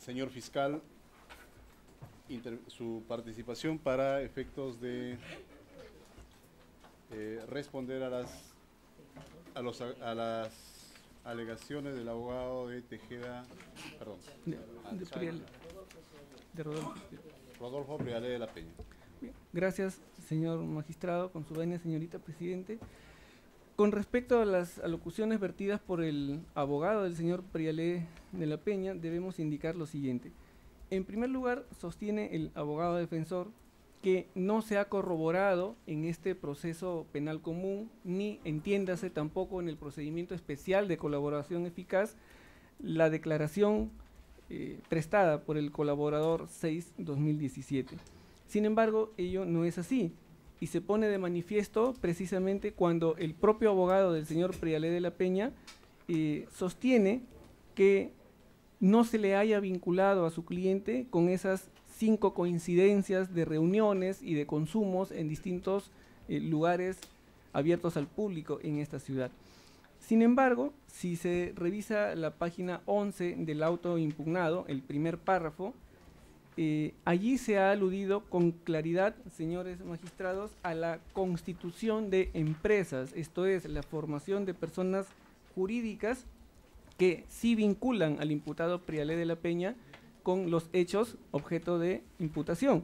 Señor fiscal, su participación para efectos de responder a las alegaciones del abogado de Tejeda, perdón, de Rodolfo. Rodolfo Priale de la Peña. Bien, gracias, señor magistrado, con su venia, señorita presidente. Con respecto a las alocuciones vertidas por el abogado del señor Priale de la Peña, debemos indicar lo siguiente. En primer lugar, sostiene el abogado defensor que no se ha corroborado en este proceso penal común, ni entiéndase tampoco en el procedimiento especial de colaboración eficaz, la declaración prestada por el colaborador 6-2017. Sin embargo, ello no es así, y se pone de manifiesto precisamente cuando el propio abogado del señor Priale de la Peña sostiene que no se le haya vinculado a su cliente con esas 5 coincidencias de reuniones y de consumos en distintos lugares abiertos al público en esta ciudad. Sin embargo, si se revisa la página 11 del auto impugnado, el primer párrafo, allí se ha aludido con claridad, señores magistrados, a la constitución de empresas, esto es, la formación de personas jurídicas que sí vinculan al imputado Priale de la Peña con los hechos objeto de imputación.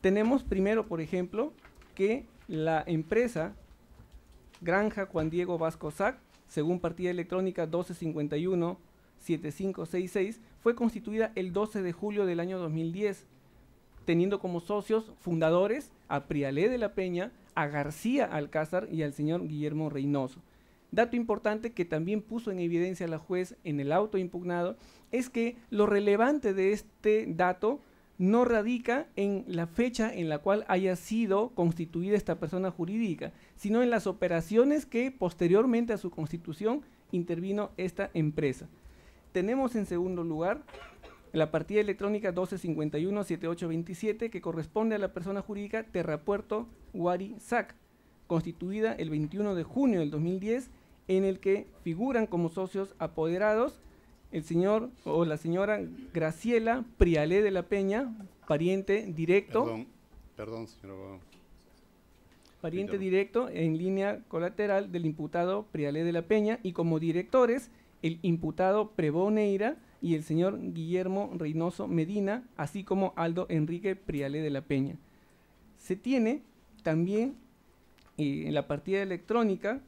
Tenemos primero, por ejemplo, que la empresa Granja Juan Diego Vasco Sac, según partida electrónica 1251-7566, fue constituida el 12 de julio del año 2010, teniendo como socios fundadores a Priale de la Peña, a García Alcázar y al señor Guillermo Reynoso. Dato importante que también puso en evidencia la juez en el auto impugnado es que lo relevante de este dato no radica en la fecha en la cual haya sido constituida esta persona jurídica, sino en las operaciones que posteriormente a su constitución intervino esta empresa. Tenemos en segundo lugar la partida electrónica 1251-7827 que corresponde a la persona jurídica Terrapuerto Guari Sac, constituida el 21 de junio del 2010, en el que figuran como socios apoderados el señor o la señora Graciela Priale de la Peña, pariente directo. Perdón, señor abogado. Pariente directo en línea colateral del imputado Priale de la Peña, y como directores el imputado Prevó Neira y el señor Guillermo Reynoso Medina, así como Aldo Enrique Priale de la Peña. Se tiene también en la partida electrónica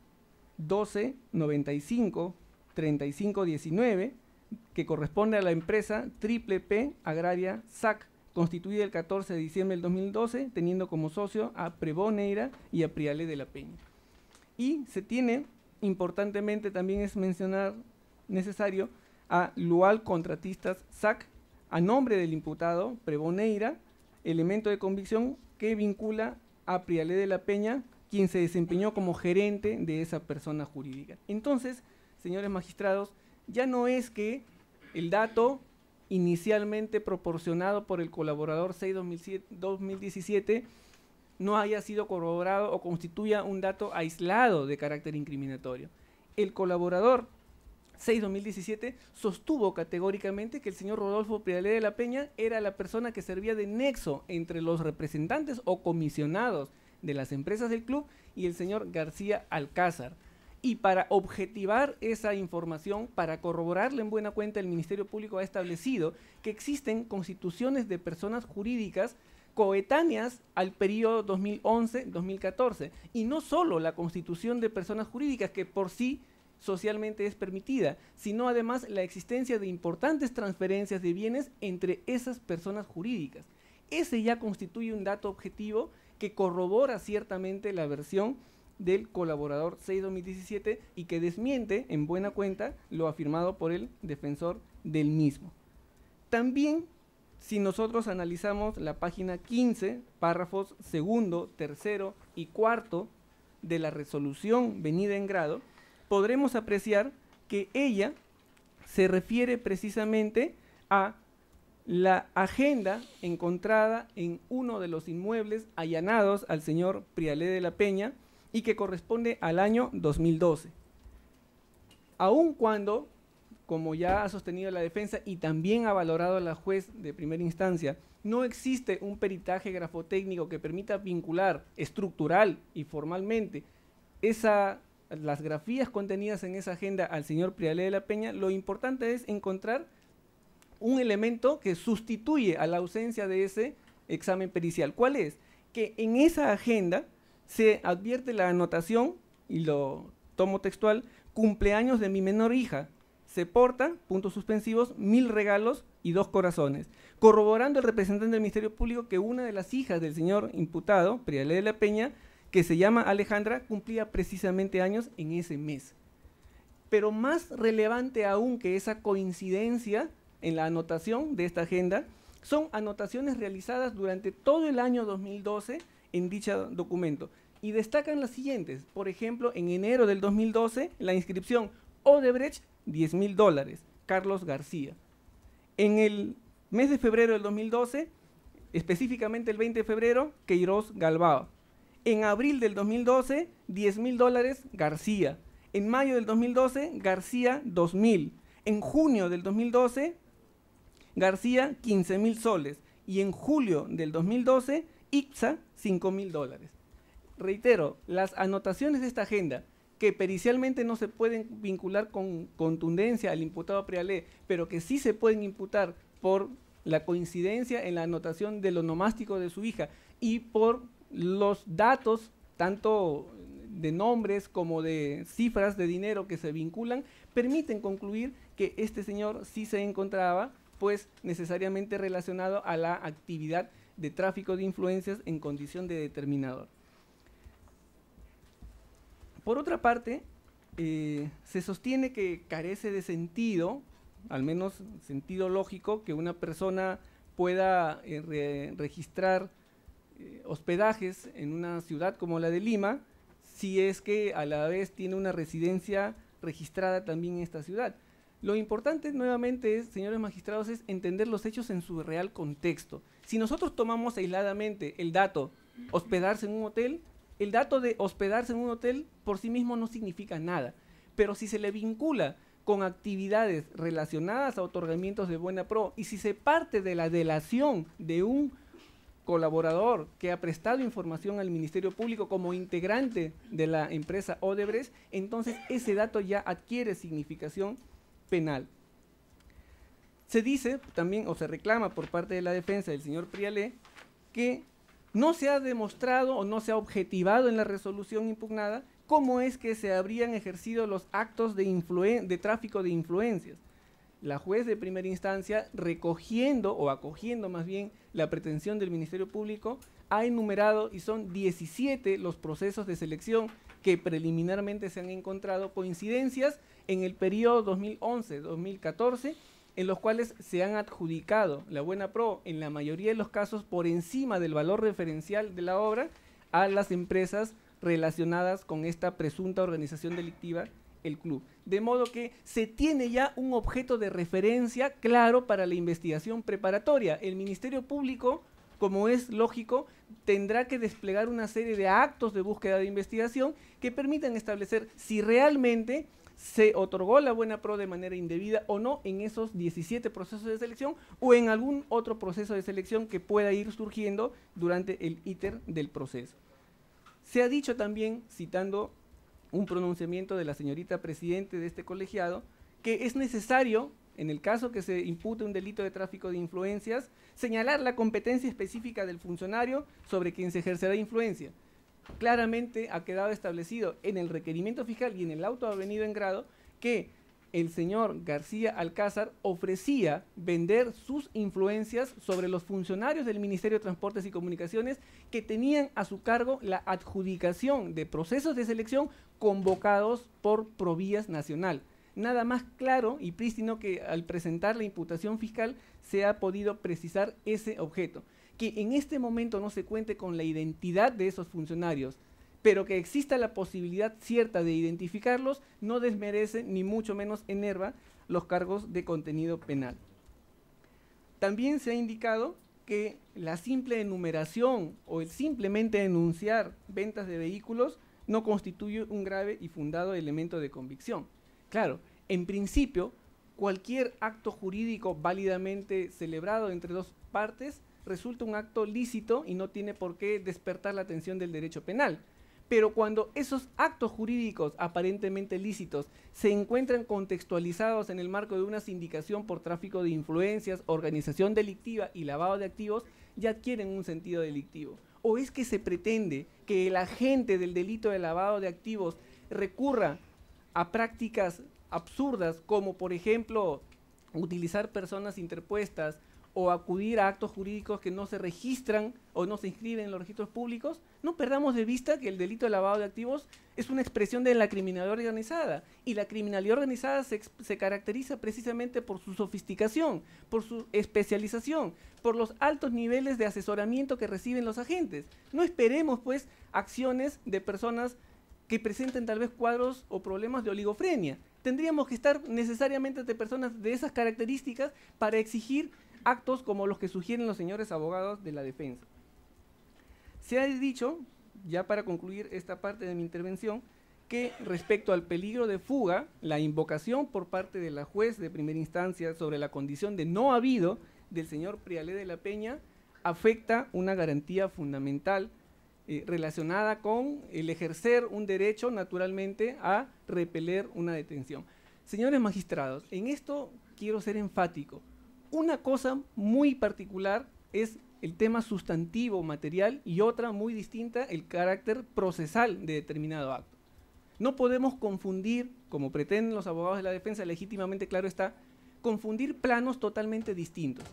1295-3519, que corresponde a la empresa Triple P Agraria SAC, constituida el 14 de diciembre del 2012, teniendo como socio a Prevó Neira y a Priale de la Peña. Y se tiene, importantemente también es mencionar necesario, a Lual Contratistas SAC, a nombre del imputado Prevó Neira, elemento de convicción que vincula a Priale de la Peña, quien se desempeñó como gerente de esa persona jurídica. Entonces, señores magistrados, ya no es que el dato inicialmente proporcionado por el colaborador 6-2017 no haya sido corroborado o constituya un dato aislado de carácter incriminatorio. El colaborador 6-2017 sostuvo categóricamente que el señor Rodolfo Priale de la Peña era la persona que servía de nexo entre los representantes o comisionados de las empresas del club y el señor García Alcázar. Y para objetivar esa información, para corroborarla en buena cuenta, el Ministerio Público ha establecido que existen constituciones de personas jurídicas coetáneas al periodo 2011-2014, y no solo la constitución de personas jurídicas, que por sí socialmente es permitida, sino además la existencia de importantes transferencias de bienes entre esas personas jurídicas. Ese ya constituye un dato objetivo que corrobora ciertamente la versión del colaborador 6-2017 y que desmiente en buena cuenta lo afirmado por el defensor del mismo. También, si nosotros analizamos la página 15, párrafos segundo, tercero y cuarto de la resolución venida en grado, podremos apreciar que ella se refiere precisamente a la agenda encontrada en uno de los inmuebles allanados al señor Priale de la Peña y que corresponde al año 2012. Aun cuando como ya ha sostenido la defensa y también ha valorado la juez de primera instancia, no existe un peritaje grafotécnico que permita vincular estructural y formalmente las grafías contenidas en esa agenda al señor Prialé de la Peña. Lo importante es encontrar un elemento que sustituye a la ausencia de ese examen pericial. ¿Cuál es? Que en esa agenda se advierte la anotación, y lo tomo textual: cumpleaños de mi menor hija, se porta, puntos suspensivos, 1000 regalos y 2 corazones, corroborando el representante del Ministerio Público que una de las hijas del señor imputado, Prialé de la Peña, que se llama Alejandra, cumplía precisamente años en ese mes. Pero más relevante aún que esa coincidencia en la anotación de esta agenda, son anotaciones realizadas durante todo el año 2012 en dicho documento. Y destacan las siguientes: por ejemplo, en enero del 2012, la inscripción Odebrecht, $10.000, Carlos García. En el mes de febrero del 2012, específicamente el 20 de febrero, Queiroz Galbao. En abril del 2012, $10.000, García. En mayo del 2012, García, 2.000. En junio del 2012, García, 15.000 soles. Y en julio del 2012, IPSA, $5.000. Reitero, las anotaciones de esta agenda, que pericialmente no se pueden vincular con contundencia al imputado Prialé, pero que sí se pueden imputar por la coincidencia en la anotación del onomástico de su hija y por los datos, tanto de nombres como de cifras de dinero que se vinculan, permiten concluir que este señor sí se encontraba, pues, necesariamente relacionado a la actividad de tráfico de influencias en condición de determinador. Por otra parte, se sostiene que carece de sentido, al menos sentido lógico, que una persona pueda registrar hospedajes en una ciudad como la de Lima, si es que a la vez tiene una residencia registrada también en esta ciudad. Lo importante nuevamente es, señores magistrados, es entender los hechos en su real contexto. Si nosotros tomamos aisladamente el dato hospedarse en un hotel, el dato de hospedarse en un hotel por sí mismo no significa nada, pero si se le vincula con actividades relacionadas a otorgamientos de buena pro y si se parte de la delación de un colaborador que ha prestado información al Ministerio Público como integrante de la empresa Odebrecht, entonces ese dato ya adquiere significación penal. Se dice también, o se reclama por parte de la defensa del señor Prialé, que no se ha demostrado o no se ha objetivado en la resolución impugnada cómo es que se habrían ejercido los actos de tráfico de influencias. La juez de primera instancia, recogiendo o acogiendo más bien la pretensión del Ministerio Público, ha enumerado, y son 17 los procesos de selección que preliminarmente se han encontrado coincidencias en el periodo 2011-2014, en los cuales se han adjudicado la buena pro, en la mayoría de los casos por encima del valor referencial de la obra, a las empresas relacionadas con esta presunta organización delictiva, el club. De modo que se tiene ya un objeto de referencia claro para la investigación preparatoria. El Ministerio Público, como es lógico, tendrá que desplegar una serie de actos de búsqueda de investigación que permitan establecer si realmente se otorgó la buena pro de manera indebida o no en esos 17 procesos de selección o en algún otro proceso de selección que pueda ir surgiendo durante el íter del proceso. Se ha dicho también, citando un pronunciamiento de la señorita presidente de este colegiado, que es necesario, en el caso que se impute un delito de tráfico de influencias, señalar la competencia específica del funcionario sobre quien se ejercerá influencia. Claramente ha quedado establecido en el requerimiento fiscal y en el auto avenido en grado que el señor García Alcázar ofrecía vender sus influencias sobre los funcionarios del Ministerio de Transportes y Comunicaciones que tenían a su cargo la adjudicación de procesos de selección convocados por Provías Nacional. Nada más claro y prístino que al presentar la imputación fiscal se ha podido precisar ese objeto. Que en este momento no se cuente con la identidad de esos funcionarios, pero que exista la posibilidad cierta de identificarlos, no desmerece ni mucho menos enerva los cargos de contenido penal. También se ha indicado que la simple enumeración o el simplemente enunciar ventas de vehículos no constituye un grave y fundado elemento de convicción. Claro, en principio, cualquier acto jurídico válidamente celebrado entre dos partes resulta un acto lícito y no tiene por qué despertar la atención del derecho penal. Pero cuando esos actos jurídicos aparentemente lícitos se encuentran contextualizados en el marco de una sindicación por tráfico de influencias, organización delictiva y lavado de activos, ya adquieren un sentido delictivo. ¿O es que se pretende que el agente del delito de lavado de activos recurra a prácticas absurdas como, por ejemplo, utilizar personas interpuestas o acudir a actos jurídicos que no se registran o no se inscriben en los registros públicos? No perdamos de vista que el delito de lavado de activos es una expresión de la criminalidad organizada, y la criminalidad organizada se caracteriza precisamente por su sofisticación, por su especialización, por los altos niveles de asesoramiento que reciben los agentes. No esperemos, pues, acciones de personas que presenten tal vez cuadros o problemas de oligofrenia. Tendríamos que estar necesariamente de personas de esas características para exigir actos como los que sugieren los señores abogados de la defensa. Se ha dicho, ya para concluir esta parte de mi intervención, que respecto al peligro de fuga, la invocación por parte de la juez de primera instancia sobre la condición de no habido del señor Prialé de la Peña afecta una garantía fundamental relacionada con el ejercer un derecho, naturalmente, a repeler una detención. Señores magistrados, en esto quiero ser enfático. Una cosa muy particular es el tema sustantivo material y otra muy distinta el carácter procesal de determinado acto. No podemos confundir, como pretenden los abogados de la defensa, legítimamente claro está, confundir planos totalmente distintos.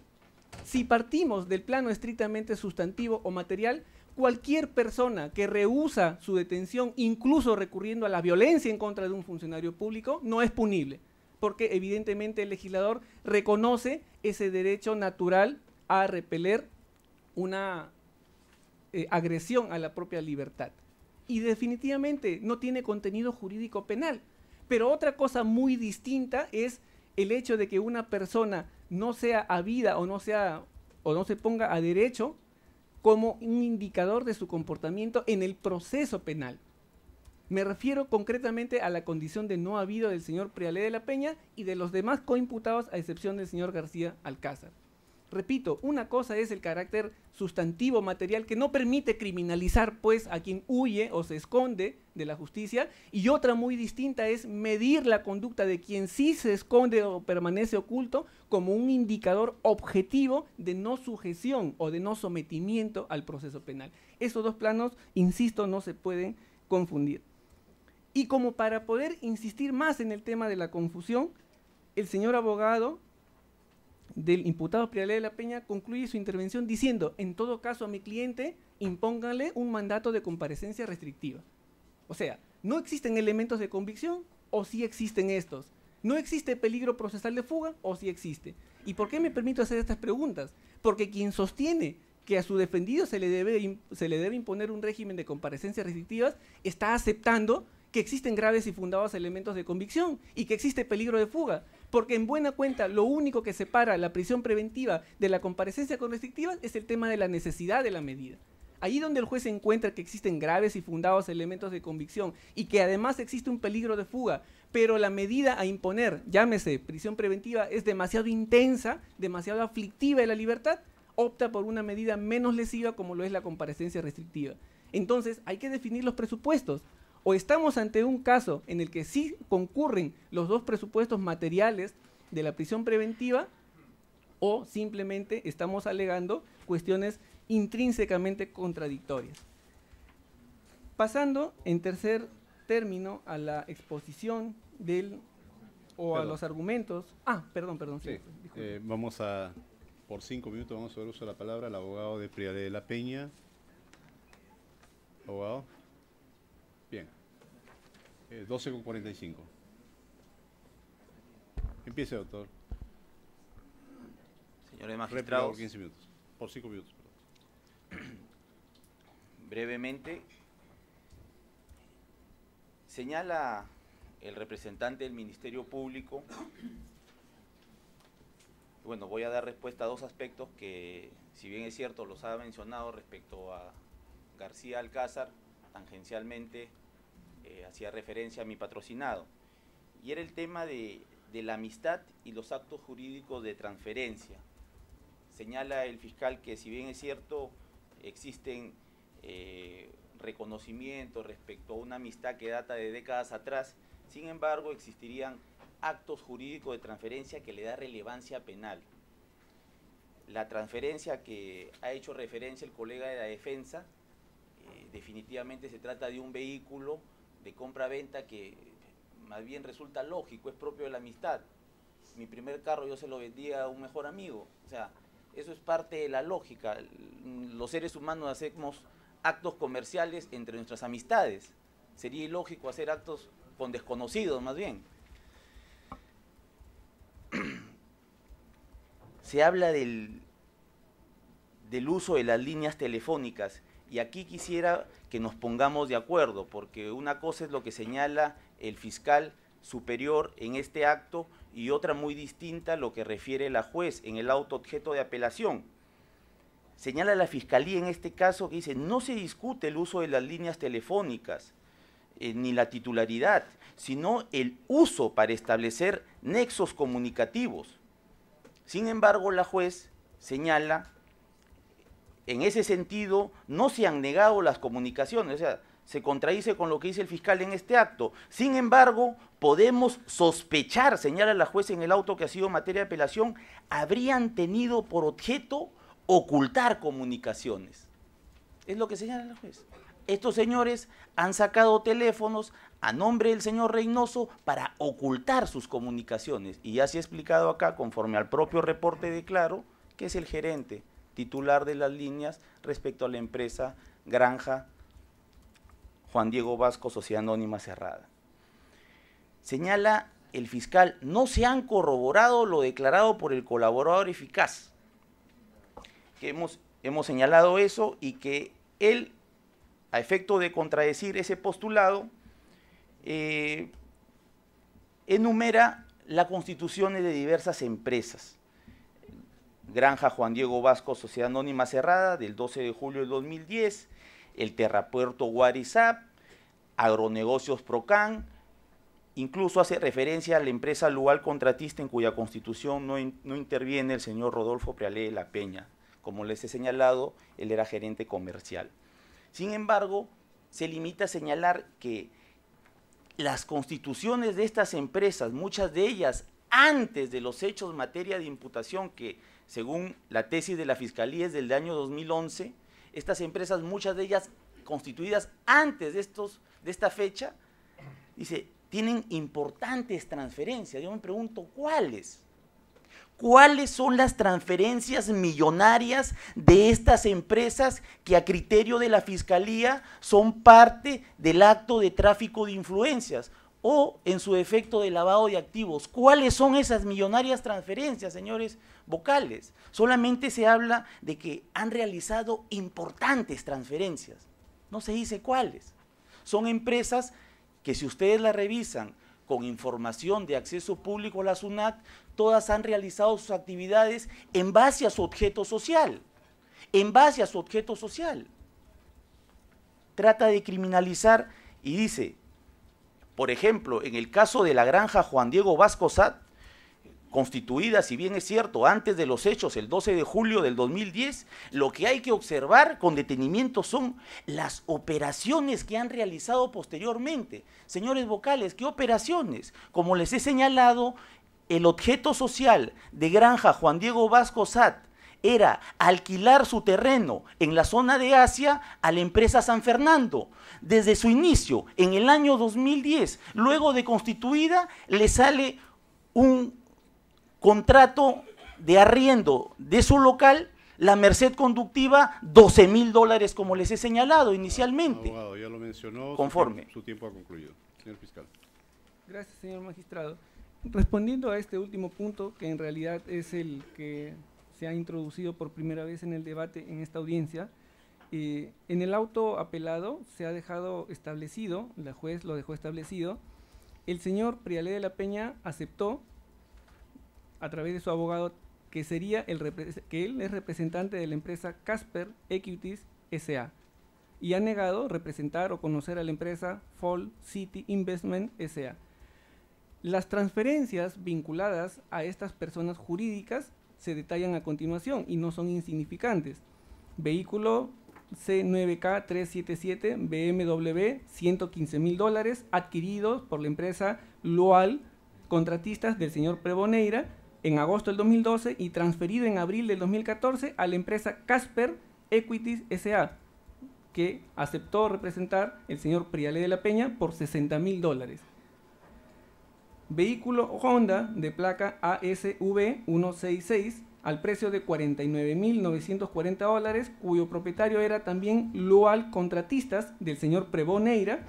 Si partimos del plano estrictamente sustantivo o material, cualquier persona que rehúsa su detención, incluso recurriendo a la violencia en contra de un funcionario público, no es punible, porque evidentemente el legislador reconoce ese derecho natural a repeler una agresión a la propia libertad. Y definitivamente no tiene contenido jurídico penal. Pero otra cosa muy distinta es el hecho de que una persona no sea habida o no se ponga a derecho como un indicador de su comportamiento en el proceso penal. Me refiero concretamente a la condición de no habido del señor Prialé de la Peña y de los demás coimputados, a excepción del señor García Alcázar. Repito, una cosa es el carácter sustantivo material que no permite criminalizar, pues, a quien huye o se esconde de la justicia, y otra muy distinta es medir la conducta de quien sí se esconde o permanece oculto como un indicador objetivo de no sujeción o de no sometimiento al proceso penal. Esos dos planos, insisto, no se pueden confundir. Y como para poder insistir más en el tema de la confusión, el señor abogado del imputado Prialé de la Peña concluye su intervención diciendo: en todo caso a mi cliente impónganle un mandato de comparecencia restrictiva. O sea, no existen elementos de convicción o sí existen estos. No existe peligro procesal de fuga o sí existe. ¿Y por qué me permito hacer estas preguntas? Porque quien sostiene que a su defendido se le debe imponer un régimen de comparecencias restrictivas está aceptando que existen graves y fundados elementos de convicción y que existe peligro de fuga, porque en buena cuenta lo único que separa la prisión preventiva de la comparecencia con restrictivas es el tema de la necesidad de la medida. Allí donde el juez encuentra que existen graves y fundados elementos de convicción y que además existe un peligro de fuga, pero la medida a imponer, llámese prisión preventiva, es demasiado intensa, demasiado aflictiva de la libertad, opta por una medida menos lesiva como lo es la comparecencia restrictiva. Entonces hay que definir los presupuestos. O estamos ante un caso en el que sí concurren los dos presupuestos materiales de la prisión preventiva, o simplemente estamos alegando cuestiones intrínsecamente contradictorias. Pasando en tercer término a la exposición a los argumentos. Perdón. Sí, vamos a, por 5 minutos, vamos a dar uso de la palabra al abogado de Prialé de la Peña. Abogado. Bien. 12:45. Empiece, doctor. Señores magistrados, por 15 minutos. Por 5 minutos, perdón. Brevemente, señala el representante del Ministerio Público, bueno, voy a dar respuesta a dos aspectos que, si bien es cierto, los ha mencionado respecto a García Alcázar, tangencialmente hacía referencia a mi patrocinado, y era el tema de de la amistad y los actos jurídicos de transferencia. Señala el fiscal que, si bien es cierto, existen reconocimientos respecto a una amistad que data de décadas atrás, sin embargo existirían actos jurídicos de transferencia que le da relevancia penal. La transferencia que ha hecho referencia el colega de la defensa, definitivamente se trata de un vehículo de compra-venta que más bien resulta lógico, es propio de la amistad. Mi primer carro yo se lo vendía a un mejor amigo, o sea, eso es parte de la lógica. Los seres humanos hacemos actos comerciales entre nuestras amistades. Sería ilógico hacer actos con desconocidos, más bien. Se habla del uso de las líneas telefónicas, y aquí quisiera que nos pongamos de acuerdo, porque una cosa es lo que señala el fiscal superior en este acto y otra muy distinta lo que refiere la juez en el auto objeto de apelación. Señala la fiscalía en este caso que dice: no se discute el uso de las líneas telefónicas ni la titularidad, sino el uso para establecer nexos comunicativos. Sin embargo, la juez señala: en ese sentido, no se han negado las comunicaciones, o sea, se contradice con lo que dice el fiscal en este acto. Sin embargo, podemos sospechar, señala la juez en el auto que ha sido materia de apelación, habrían tenido por objeto ocultar comunicaciones. Es lo que señala la juez. Estos señores han sacado teléfonos a nombre del señor Reynoso para ocultar sus comunicaciones. Y ya se ha explicado acá, conforme al propio reporte de Claro, que es el gerente titular de las líneas respecto a la empresa Granja Juan Diego Vasco, Sociedad Anónima Cerrada. Señala el fiscal: no se han corroborado lo declarado por el colaborador eficaz. Que hemos señalado eso, y que él, a efecto de contradecir ese postulado, enumera las constituciones de diversas empresas. Granja Juan Diego Vasco, Sociedad Anónima Cerrada, del 12 de julio del 2010, el Terrapuerto Guarizap, Agronegocios Procan, incluso hace referencia a la empresa Lual Contratista, en cuya constitución no interviene el señor Rodolfo Prealé de la Peña. Como les he señalado, él era gerente comercial. Sin embargo, se limita a señalar que las constituciones de estas empresas, muchas de ellas antes de los hechos en materia de imputación, que según la tesis de la Fiscalía es del año 2011, estas empresas, muchas de ellas constituidas antes de esta fecha, dice, tienen importantes transferencias. Yo me pregunto, ¿cuáles? ¿Cuáles son las transferencias millonarias de estas empresas que, a criterio de la Fiscalía, son parte del acto de tráfico de influencias o, en su defecto, de lavado de activos? ¿Cuáles son esas millonarias transferencias, señores vocales? Solamente se habla de que han realizado importantes transferencias. No se dice cuáles. Son empresas que, si ustedes las revisan con información de acceso público a la SUNAT, todas han realizado sus actividades en base a su objeto social. En base a su objeto social. Trata de criminalizar y dice, por ejemplo, en el caso de la Granja Juan Diego Vasco SAT, constituida, si bien es cierto, antes de los hechos, el 12 de julio del 2010, lo que hay que observar con detenimiento son las operaciones que han realizado posteriormente. Señores vocales, ¿qué operaciones? Como les he señalado, el objeto social de Granja Juan Diego Vasco SAT era alquilar su terreno en la zona de Asia a la empresa San Fernando. Desde su inicio, en el año 2010, luego de constituida, le sale un contrato de arriendo de su local, la merced conductiva, $12,000, como les he señalado inicialmente. Abogado, ya lo mencionó. Conforme. Su tiempo ha concluido. Señor fiscal. Gracias, señor magistrado. Respondiendo a este último punto, que en realidad es el que se ha introducido por primera vez en el debate en esta audiencia, en el auto apelado se ha dejado establecido, la juez lo dejó establecido, el señor Prealé de la Peña aceptó, a través de su abogado, que él es representante de la empresa Casper Equities S.A. y ha negado representar o conocer a la empresa Fall City Investment S.A. Las transferencias vinculadas a estas personas jurídicas se detallan a continuación y no son insignificantes. Vehículo C9K 377 BMW, $115.000, adquiridos por la empresa Lual, contratistas del señor Preboneira, en agosto del 2012 y transferido en abril del 2014 a la empresa Casper Equities S.A., que aceptó representar el señor Prialé de la Peña por $60.000. Vehículo Honda de placa ASV 166 al precio de $49.940, cuyo propietario era también Lual Contratistas del señor Preboneira,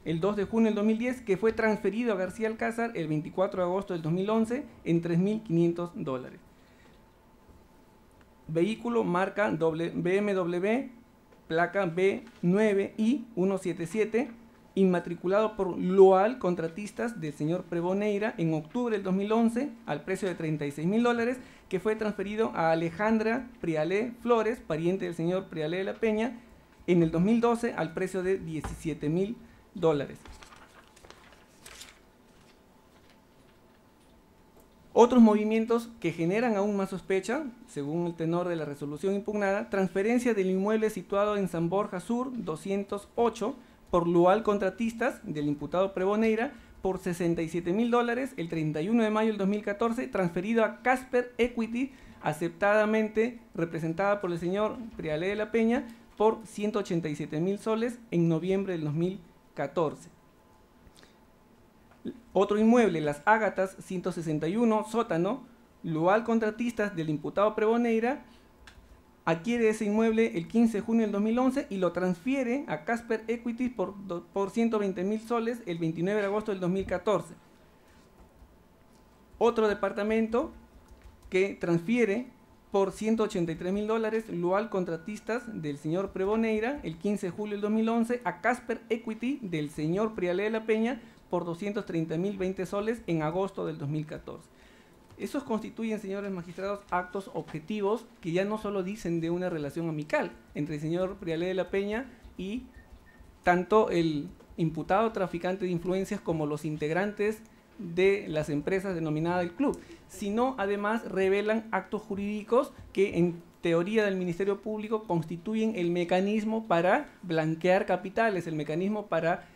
el 2 de junio del 2010, que fue transferido a García Alcázar el 24 de agosto del 2011 en $3.500. Vehículo marca BMW, placa B9I 177, inmatriculado por Lual Contratistas del señor Preboneira en octubre del 2011 al precio de $36.000, que fue transferido a Alejandra Prialé Flores, pariente del señor Prialé de la Peña, en el 2012 al precio de $17.000. Otros movimientos que generan aún más sospecha, según el tenor de la resolución impugnada: transferencia del inmueble situado en San Borja Sur 208 por Lual Contratistas del imputado Preboneira por $67.000 el 31 de mayo del 2014, transferido a Casper Equity, aceptadamente representada por el señor Prialé de la Peña, por $187.000 en noviembre del 2014. Otro inmueble, Las Ágatas 161, sótano, Lual Contratistas del imputado Preboneira adquiere ese inmueble el 15 de junio del 2011 y lo transfiere a Casper Equity por $120.000 el 29 de agosto del 2014. Otro departamento que transfiere por $183.000 Lual Contratistas del señor Preboneira el 15 de julio del 2011 a Casper Equity del señor Prialé de la Peña por $230.020 en agosto del 2014. Esos constituyen, señores magistrados, actos objetivos que ya no solo dicen de una relación amical entre el señor Prialé de la Peña y tanto el imputado traficante de influencias como los integrantes de las empresas denominadas del club, sino además revelan actos jurídicos que en teoría del Ministerio Público constituyen el mecanismo para blanquear capitales, el mecanismo para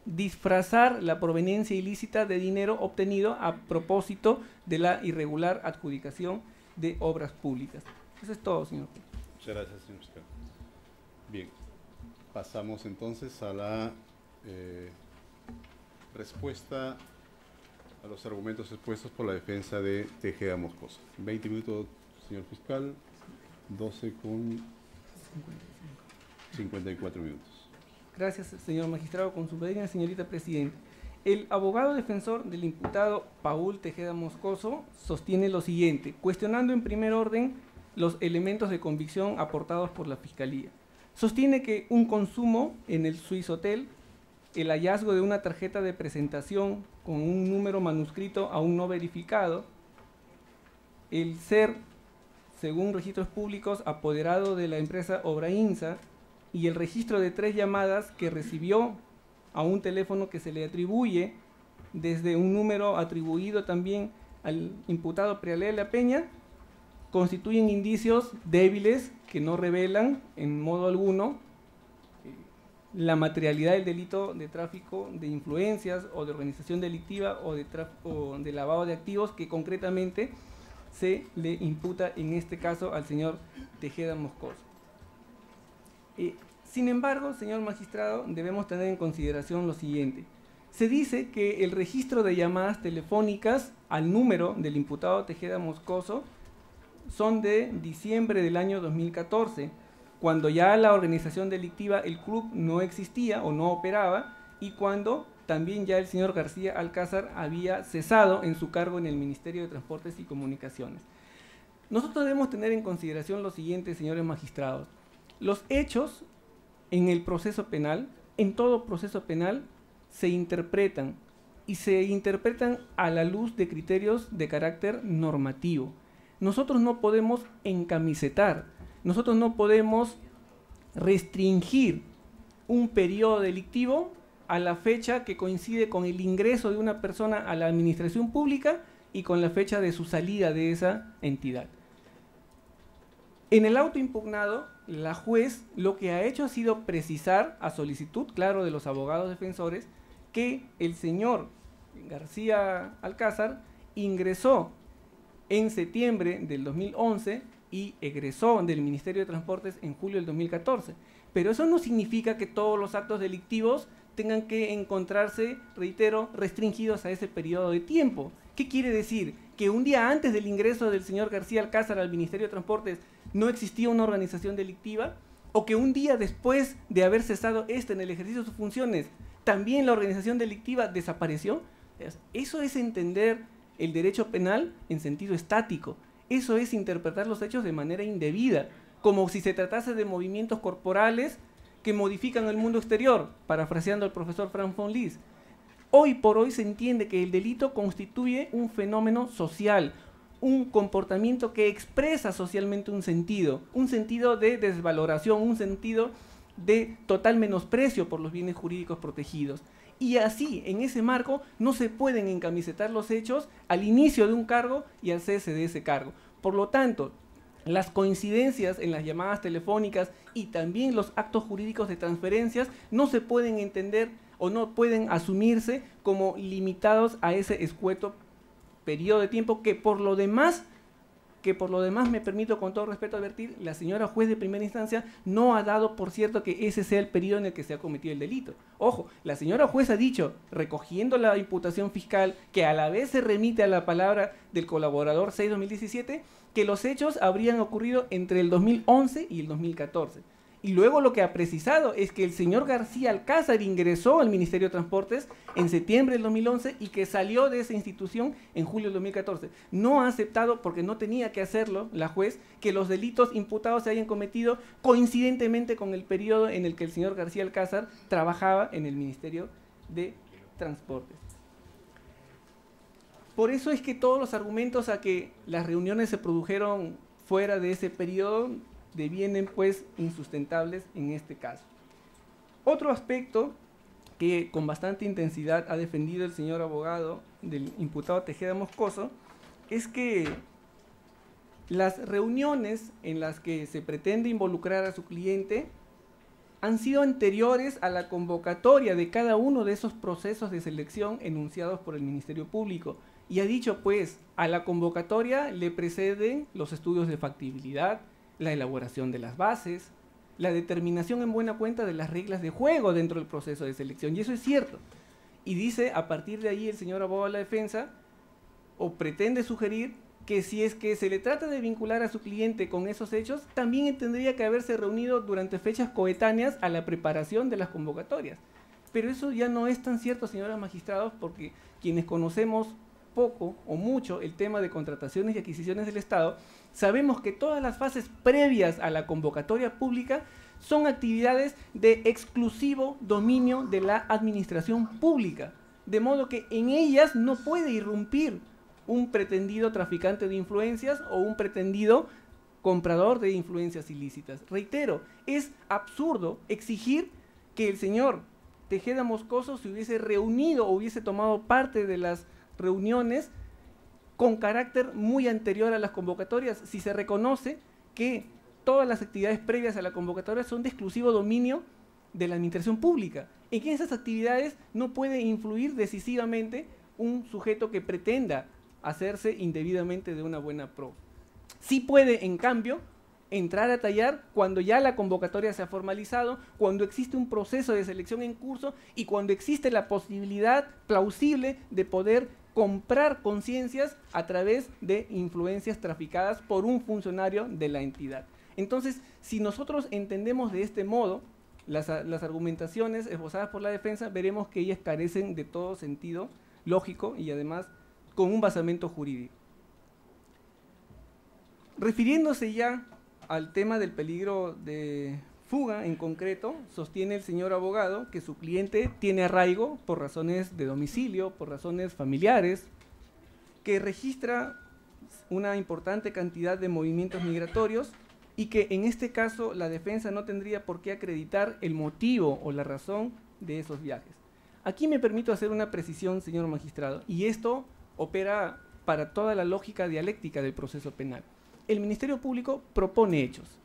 disfrazar la proveniencia ilícita de dinero obtenido a propósito de la irregular adjudicación de obras públicas. Eso es todo, señor. Muchas gracias, señor fiscal. Bien, pasamos entonces a la respuesta a los argumentos expuestos por la defensa de Tejeda Moscoso. 20 minutos, señor fiscal, 12 con 54 minutos. Gracias, señor magistrado. Con su obediencia, señorita presidenta. El abogado defensor del imputado Paul Tejeda Moscoso sostiene lo siguiente, cuestionando en primer orden los elementos de convicción aportados por la Fiscalía. Sostiene que un consumo en el Swiss Hotel, el hallazgo de una tarjeta de presentación con un número manuscrito aún no verificado, el ser, según registros públicos, apoderado de la empresa Obrainsa, y el registro de 3 llamadas que recibió a un teléfono que se le atribuye desde un número atribuido también al imputado Prialé de la Peña, constituyen indicios débiles que no revelan en modo alguno la materialidad del delito de tráfico de influencias o de organización delictiva o de lavado de activos que concretamente se le imputa en este caso al señor Tejeda Moscoso. Sin embargo, señor magistrado, debemos tener en consideración lo siguiente. Se dice que el registro de llamadas telefónicas al número del imputado Tejeda Moscoso son de diciembre del año 2014, cuando ya la organización delictiva, el club, no existía o no operaba y cuando también ya el señor García Alcázar había cesado en su cargo en el Ministerio de Transportes y Comunicaciones. Nosotros debemos tener en consideración lo siguiente, señores magistrados. Los hechos en el proceso penal, en todo proceso penal, se interpretan y se interpretan a la luz de criterios de carácter normativo. Nosotros no podemos encamisetar, nosotros no podemos restringir un periodo delictivo a la fecha que coincide con el ingreso de una persona a la administración pública y con la fecha de su salida de esa entidad. En el auto impugnado, la juez lo que ha hecho ha sido precisar, a solicitud, claro, de los abogados defensores, que el señor García Alcázar ingresó en septiembre del 2011 y egresó del Ministerio de Transportes en julio del 2014. Pero eso no significa que todos los actos delictivos tengan que encontrarse, reitero, restringidos a ese periodo de tiempo. ¿Qué quiere decir? Que un día antes del ingreso del señor García Alcázar al Ministerio de Transportes no existía una organización delictiva, o que un día después de haber cesado en el ejercicio de sus funciones, también la organización delictiva desapareció. Eso es entender el derecho penal en sentido estático. Eso es interpretar los hechos de manera indebida, como si se tratase de movimientos corporales que modifican el mundo exterior, parafraseando al profesor Frank von Lis. Hoy por hoy se entiende que el delito constituye un fenómeno social, un comportamiento que expresa socialmente un sentido de desvaloración, un sentido de total menosprecio por los bienes jurídicos protegidos. Y así, en ese marco, no se pueden encamisetar los hechos al inicio de un cargo y al cese de ese cargo. Por lo tanto, las coincidencias en las llamadas telefónicas y también los actos jurídicos de transferencias no se pueden entender o no pueden asumirse como limitados a ese escueto periodo de tiempo que por lo demás me permito con todo respeto advertir, la señora juez de primera instancia no ha dado por cierto que ese sea el periodo en el que se ha cometido el delito. Ojo, la señora juez ha dicho, recogiendo la imputación fiscal, que a la vez se remite a la palabra del colaborador 6-2017, que los hechos habrían ocurrido entre el 2011 y el 2014. Y luego lo que ha precisado es que el señor García Alcázar ingresó al Ministerio de Transportes en septiembre del 2011 y que salió de esa institución en julio del 2014. No ha aceptado, porque no tenía que hacerlo la juez, que los delitos imputados se hayan cometido coincidentemente con el periodo en el que el señor García Alcázar trabajaba en el Ministerio de Transportes. Por eso es que todos los argumentos a que las reuniones se produjeron fuera de ese periodo devienen pues insustentables en este caso. Otro aspecto que con bastante intensidad ha defendido el señor abogado del imputado Tejeda Moscoso es que las reuniones en las que se pretende involucrar a su cliente han sido anteriores a la convocatoria de cada uno de esos procesos de selección enunciados por el Ministerio Público. Y ha dicho pues, a la convocatoria le preceden los estudios de factibilidad, la elaboración de las bases, la determinación en buena cuenta de las reglas de juego dentro del proceso de selección. Y eso es cierto. Y dice, a partir de ahí el señor abogado de la defensa, o pretende sugerir que si es que se le trata de vincular a su cliente con esos hechos, también tendría que haberse reunido durante fechas coetáneas a la preparación de las convocatorias. Pero eso ya no es tan cierto, señores magistrados, porque quienes conocemos poco o mucho el tema de contrataciones y adquisiciones del Estado, sabemos que todas las fases previas a la convocatoria pública son actividades de exclusivo dominio de la administración pública, de modo que en ellas no puede irrumpir un pretendido traficante de influencias o un pretendido comprador de influencias ilícitas. Reitero, es absurdo exigir que el señor Tejeda Moscoso se hubiese reunido o hubiese tomado parte de las reuniones con carácter muy anterior a las convocatorias, si se reconoce que todas las actividades previas a la convocatoria son de exclusivo dominio de la administración pública. En que esas actividades no puede influir decisivamente un sujeto que pretenda hacerse indebidamente de una buena pro. Sí puede, en cambio, entrar a tallar cuando ya la convocatoria se ha formalizado, cuando existe un proceso de selección en curso y cuando existe la posibilidad plausible de poder comprar conciencias a través de influencias traficadas por un funcionario de la entidad. Entonces, si nosotros entendemos de este modo las argumentaciones esbozadas por la defensa, veremos que ellas carecen de todo sentido lógico y además con un basamento jurídico. Refiriéndose ya al tema del peligro de fuga en concreto, sostiene el señor abogado que su cliente tiene arraigo por razones de domicilio, por razones familiares, que registra una importante cantidad de movimientos migratorios y que en este caso la defensa no tendría por qué acreditar el motivo o la razón de esos viajes. Aquí me permito hacer una precisión, señor magistrado, y esto opera para toda la lógica dialéctica del proceso penal. El Ministerio Público propone hechos,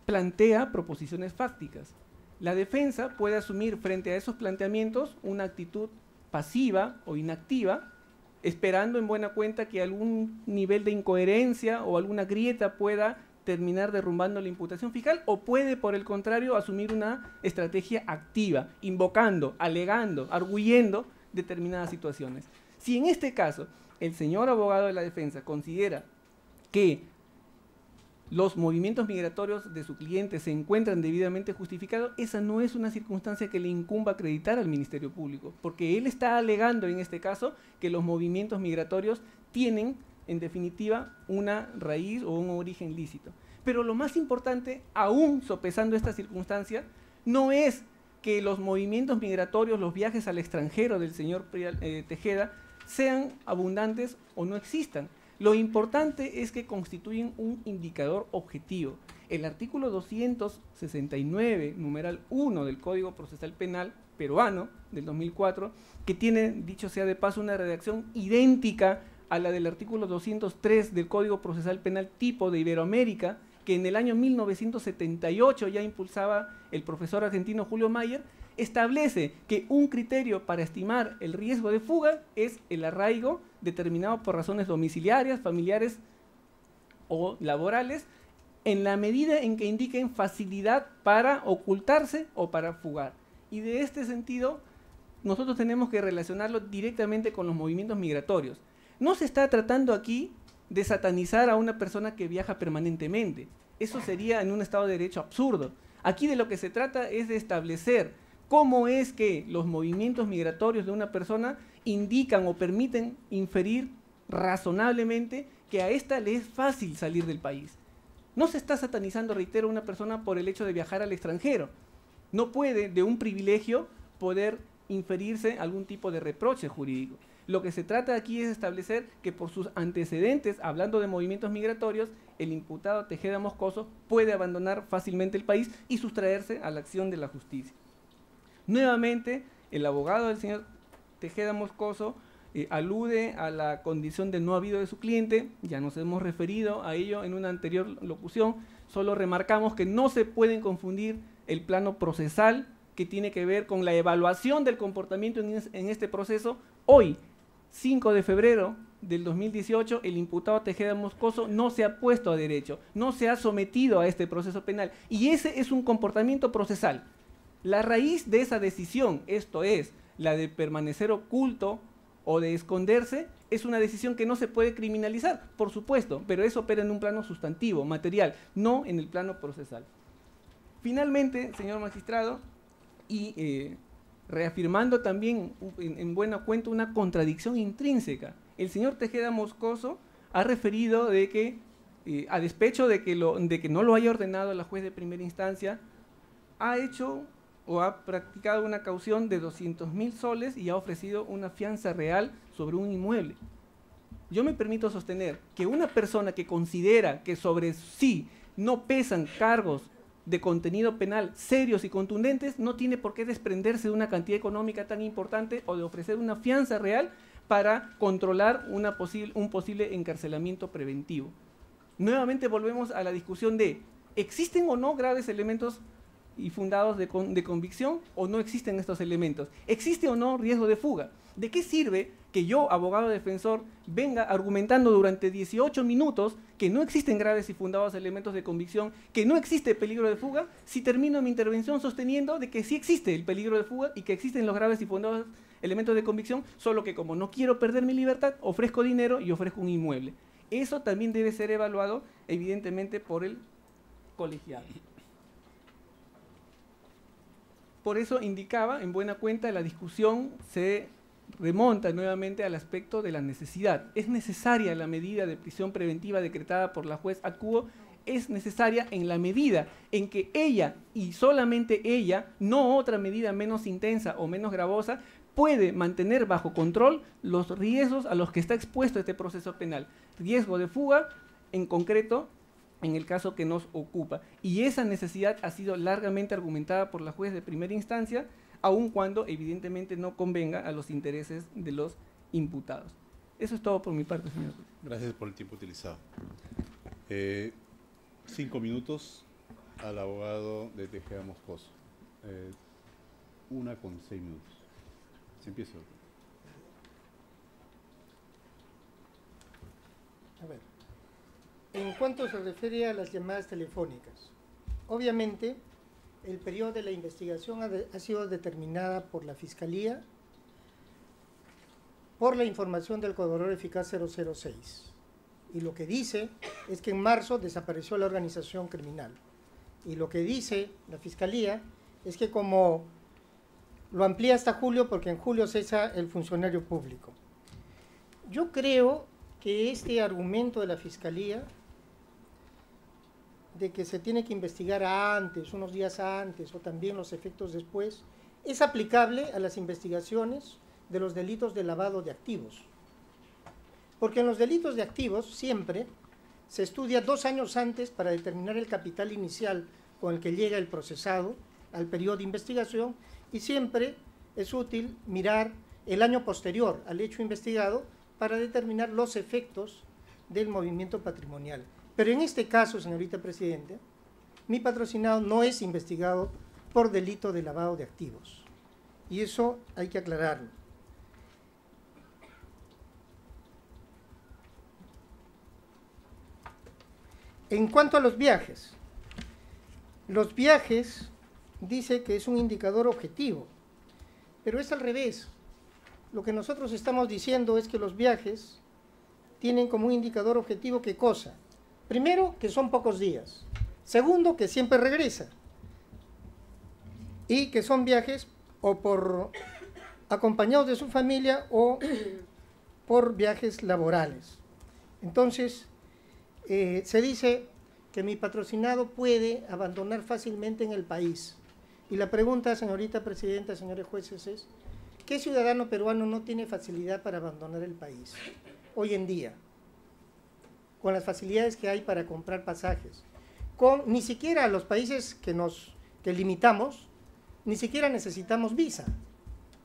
plantea proposiciones fácticas. La defensa puede asumir frente a esos planteamientos una actitud pasiva o inactiva, esperando en buena cuenta que algún nivel de incoherencia o alguna grieta pueda terminar derrumbando la imputación fiscal, o puede, por el contrario, asumir una estrategia activa, invocando, alegando, arguyendo determinadas situaciones. Si en este caso el señor abogado de la defensa considera que los movimientos migratorios de su cliente se encuentran debidamente justificados, esa no es una circunstancia que le incumba acreditar al Ministerio Público, porque él está alegando en este caso que los movimientos migratorios tienen, en definitiva, una raíz o un origen lícito. Pero lo más importante, aún sopesando esta circunstancia, no es que los movimientos migratorios, los viajes al extranjero del señor Tejeda, sean abundantes o no existan. Lo importante es que constituyen un indicador objetivo. El artículo 269, numeral 1 del Código Procesal Penal peruano del 2004, que tiene, dicho sea de paso, una redacción idéntica a la del artículo 203 del Código Procesal Penal tipo de Iberoamérica, que en el año 1978 ya impulsaba el profesor argentino Julio Mayer, establece que un criterio para estimar el riesgo de fuga es el arraigo determinado por razones domiciliarias, familiares o laborales, en la medida en que indiquen facilidad para ocultarse o para fugar. Y de este sentido, nosotros tenemos que relacionarlo directamente con los movimientos migratorios. No se está tratando aquí de satanizar a una persona que viaja permanentemente. Eso sería en un Estado de Derecho absurdo. Aquí de lo que se trata es de establecer cómo es que los movimientos migratorios de una persona indican o permiten inferir razonablemente que a ésta le es fácil salir del país. No se está satanizando, reitero, a una persona por el hecho de viajar al extranjero. No puede, de un privilegio, poder inferirse algún tipo de reproche jurídico. Lo que se trata aquí es establecer que por sus antecedentes, hablando de movimientos migratorios, el imputado Tejeda Moscoso puede abandonar fácilmente el país y sustraerse a la acción de la justicia. Nuevamente, el abogado del señor Tejeda Moscoso alude a la condición de no habido de su cliente, ya nos hemos referido a ello en una anterior locución, solo remarcamos que no se pueden confundir el plano procesal, que tiene que ver con la evaluación del comportamiento en este proceso. Hoy, 5 de febrero del 2018, el imputado Tejeda Moscoso no se ha puesto a derecho, no se ha sometido a este proceso penal, y ese es un comportamiento procesal. La raíz de esa decisión, esto es, la de permanecer oculto o de esconderse, es una decisión que no se puede criminalizar, por supuesto, pero eso opera en un plano sustantivo, material, no en el plano procesal. Finalmente, señor magistrado, y reafirmando también en buena cuenta una contradicción intrínseca, el señor Tejeda Moscoso ha referido de que, a despecho de que no lo haya ordenado la juez de primera instancia, ha hecho o ha practicado una caución de 200.000 soles y ha ofrecido una fianza real sobre un inmueble. Yo me permito sostener que una persona que considera que sobre sí no pesan cargos de contenido penal serios y contundentes no tiene por qué desprenderse de una cantidad económica tan importante o de ofrecer una fianza real para controlar un posible encarcelamiento preventivo. Nuevamente volvemos a la discusión de ¿existen o no graves elementos y fundados de convicción o no existen estos elementos? ¿Existe o no riesgo de fuga? ¿De qué sirve que yo, abogado defensor, venga argumentando durante 18 minutos que no existen graves y fundados elementos de convicción, que no existe peligro de fuga, si termino mi intervención sosteniendo de que sí existe el peligro de fuga y que existen los graves y fundados elementos de convicción, solo que como no quiero perder mi libertad, ofrezco dinero y ofrezco un inmueble? Eso también debe ser evaluado, evidentemente, por el colegiado. Por eso indicaba, en buena cuenta, la discusión se remonta nuevamente al aspecto de la necesidad. ¿Es necesaria la medida de prisión preventiva decretada por la juez Acuo? Es necesaria en la medida en que ella, y solamente ella, no otra medida menos intensa o menos gravosa, puede mantener bajo control los riesgos a los que está expuesto este proceso penal. Riesgo de fuga, en concreto, en el caso que nos ocupa. Y esa necesidad ha sido largamente argumentada por la juez de primera instancia, aun cuando evidentemente no convenga a los intereses de los imputados. Eso es todo por mi parte, señor juez. Gracias por el tiempo utilizado. 5 minutos al abogado de Tejeda Moscoso. 1:06. Se empieza. A ver, en cuanto se refiere a las llamadas telefónicas, obviamente el periodo de la investigación ha sido determinada por la Fiscalía por la información del Corredor Eficaz 006. Y lo que dice es que en marzo desapareció la organización criminal. Y lo que dice la Fiscalía es que como lo amplía hasta julio, porque en julio cesa el funcionario público. Yo creo que este argumento de la Fiscalía de que se tiene que investigar antes, unos días antes, o también los efectos después, es aplicable a las investigaciones de los delitos de lavado de activos. Porque en los delitos de activos siempre se estudia 2 años antes para determinar el capital inicial con el que llega el procesado al periodo de investigación, y siempre es útil mirar el año posterior al hecho investigado para determinar los efectos del movimiento patrimonial. Pero en este caso, señorita Presidenta, mi patrocinado no es investigado por delito de lavado de activos. Y eso hay que aclararlo. En cuanto a los viajes dice que es un indicador objetivo, pero es al revés. Lo que nosotros estamos diciendo es que los viajes tienen como un indicador objetivo ¿qué cosa? Primero, que son pocos días. Segundo, que siempre regresa. Y que son viajes o por acompañados de su familia o por viajes laborales. Entonces, se dice que mi patrocinado puede abandonar fácilmente en el país. Y la pregunta, señorita Presidenta, señores jueces, es ¿qué ciudadano peruano no tiene facilidad para abandonar el país hoy en día? Con las facilidades que hay para comprar pasajes. Ni siquiera a los países que limitamos, ni siquiera necesitamos visa.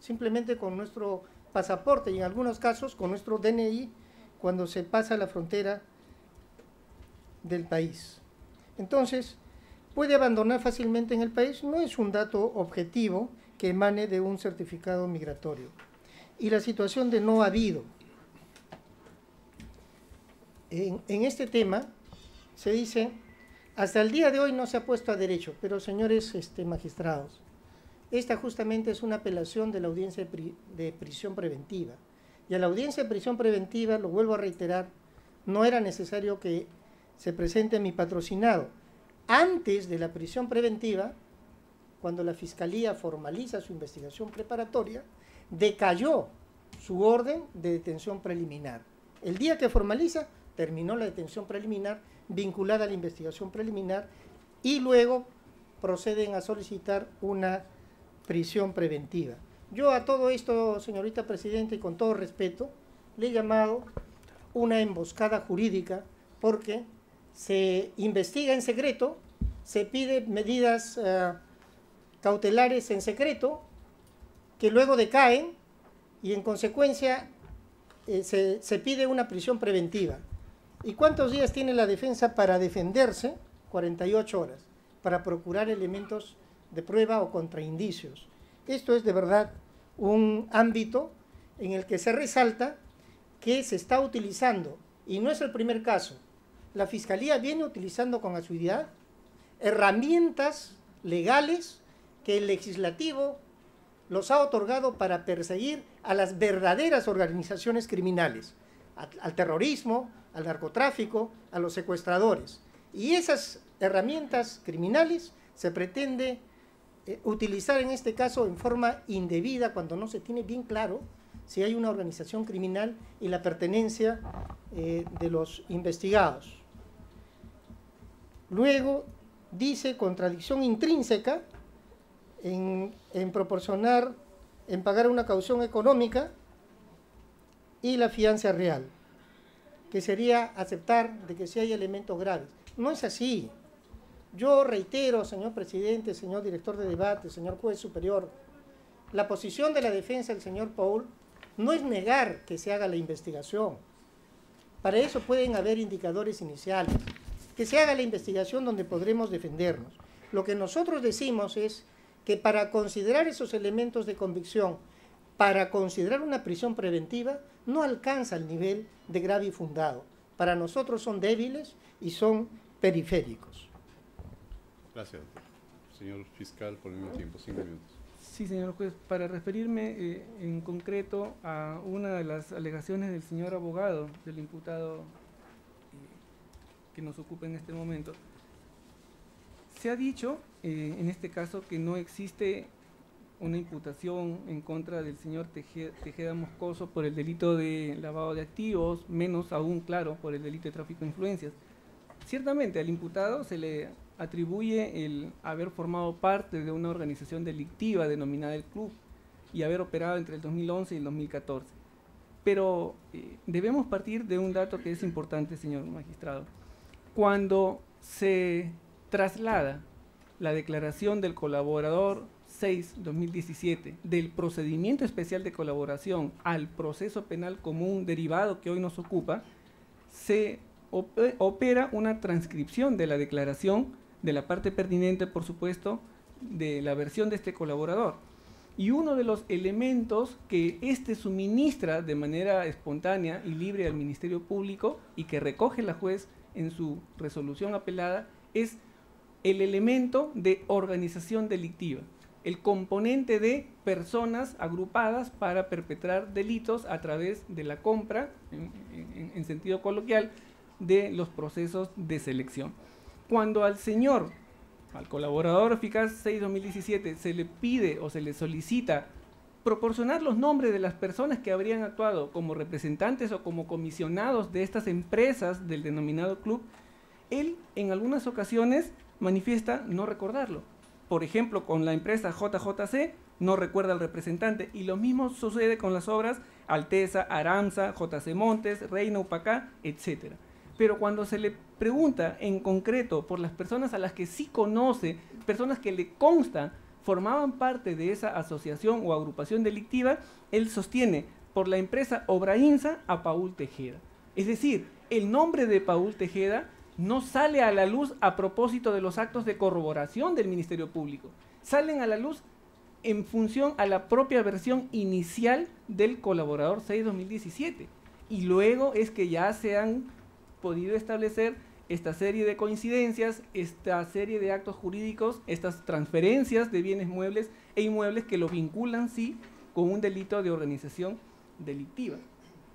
Simplemente con nuestro pasaporte y en algunos casos con nuestro DNI cuando se pasa la frontera del país. Entonces, puede abandonar fácilmente en el país, no es un dato objetivo que emane de un certificado migratorio. Y la situación de no habido. En este tema se dice, hasta el día de hoy no se ha puesto a derecho, pero señores magistrados, esta justamente es una apelación de la audiencia de prisión preventiva. Y a la audiencia de prisión preventiva, lo vuelvo a reiterar, no era necesario que se presente mi patrocinado. Antes de la prisión preventiva, cuando la Fiscalía formaliza su investigación preparatoria, decayó su orden de detención preliminar. El día que formaliza, terminó la detención preliminar vinculada a la investigación preliminar y luego proceden a solicitar una prisión preventiva. Yo a todo esto, señorita Presidenta, y con todo respeto, le he llamado una emboscada jurídica porque se investiga en secreto, se piden medidas cautelares en secreto, que luego decaen y en consecuencia se pide una prisión preventiva. ¿Y cuántos días tiene la defensa para defenderse? 48 horas, para procurar elementos de prueba o contraindicios. Esto es de verdad un ámbito en el que se resalta que se está utilizando, y no es el primer caso, la Fiscalía viene utilizando con asiduidad herramientas legales que el legislativo los ha otorgado para perseguir a las verdaderas organizaciones criminales, al terrorismo, al narcotráfico, a los secuestradores. Y esas herramientas criminales se pretende utilizar en este caso en forma indebida cuando no se tiene bien claro si hay una organización criminal y la pertenencia de los investigados. Luego dice contradicción intrínseca en pagar una caución económica y la fianza real, que sería aceptar de que sí hay elementos graves. No es así. Yo reitero, señor presidente, señor director de debate, señor juez superior, la posición de la defensa del señor Paul no es negar que se haga la investigación. Para eso pueden haber indicadores iniciales. Que se haga la investigación donde podremos defendernos. Lo que nosotros decimos es que para considerar esos elementos de convicción, para considerar una prisión preventiva, no alcanza el nivel de grave y fundado. Para nosotros son débiles y son periféricos. Gracias, doctor. Señor fiscal, por el mismo tiempo, 5 minutos. Sí, señor juez, para referirme en concreto a una de las alegaciones del señor abogado, del imputado que nos ocupa en este momento. Se ha dicho, en este caso, que no existe una imputación en contra del señor Tejeda Moscoso por el delito de lavado de activos, menos aún, claro, por el delito de tráfico de influencias. Ciertamente, al imputado se le atribuye el haber formado parte de una organización delictiva denominada el Club y haber operado entre el 2011 y el 2014. Pero debemos partir de un dato que es importante, señor magistrado. Cuando se traslada la declaración del colaborador 6/2017 del procedimiento especial de colaboración al proceso penal común derivado que hoy nos ocupa, se opera una transcripción de la declaración de la parte pertinente, por supuesto, de la versión de este colaborador. Y uno de los elementos que éste suministra de manera espontánea y libre al Ministerio Público y que recoge la juez en su resolución apelada es el elemento de organización delictiva, el componente de personas agrupadas para perpetrar delitos a través de la compra, en sentido coloquial, de los procesos de selección. Cuando al señor, al colaborador eficaz 6/2017, se le pide o se le solicita proporcionar los nombres de las personas que habrían actuado como representantes o como comisionados de estas empresas del denominado club, él en algunas ocasiones manifiesta no recordarlo. Por ejemplo, con la empresa JJC no recuerda al representante, y lo mismo sucede con las obras Alteza, Aramsa, JC Montes, Reina Upacá, etc. Pero cuando se le pregunta en concreto por las personas a las que sí conoce, personas que le consta formaban parte de esa asociación o agrupación delictiva, él sostiene por la empresa Obrainsa a Paul Tejeda. Es decir, el nombre de Paul Tejeda no sale a la luz a propósito de los actos de corroboración del Ministerio Público. Salen a la luz en función a la propia versión inicial del colaborador 6/2017. Y luego es que ya se han podido establecer esta serie de coincidencias, esta serie de actos jurídicos, estas transferencias de bienes muebles e inmuebles que lo vinculan, sí, con un delito de organización delictiva.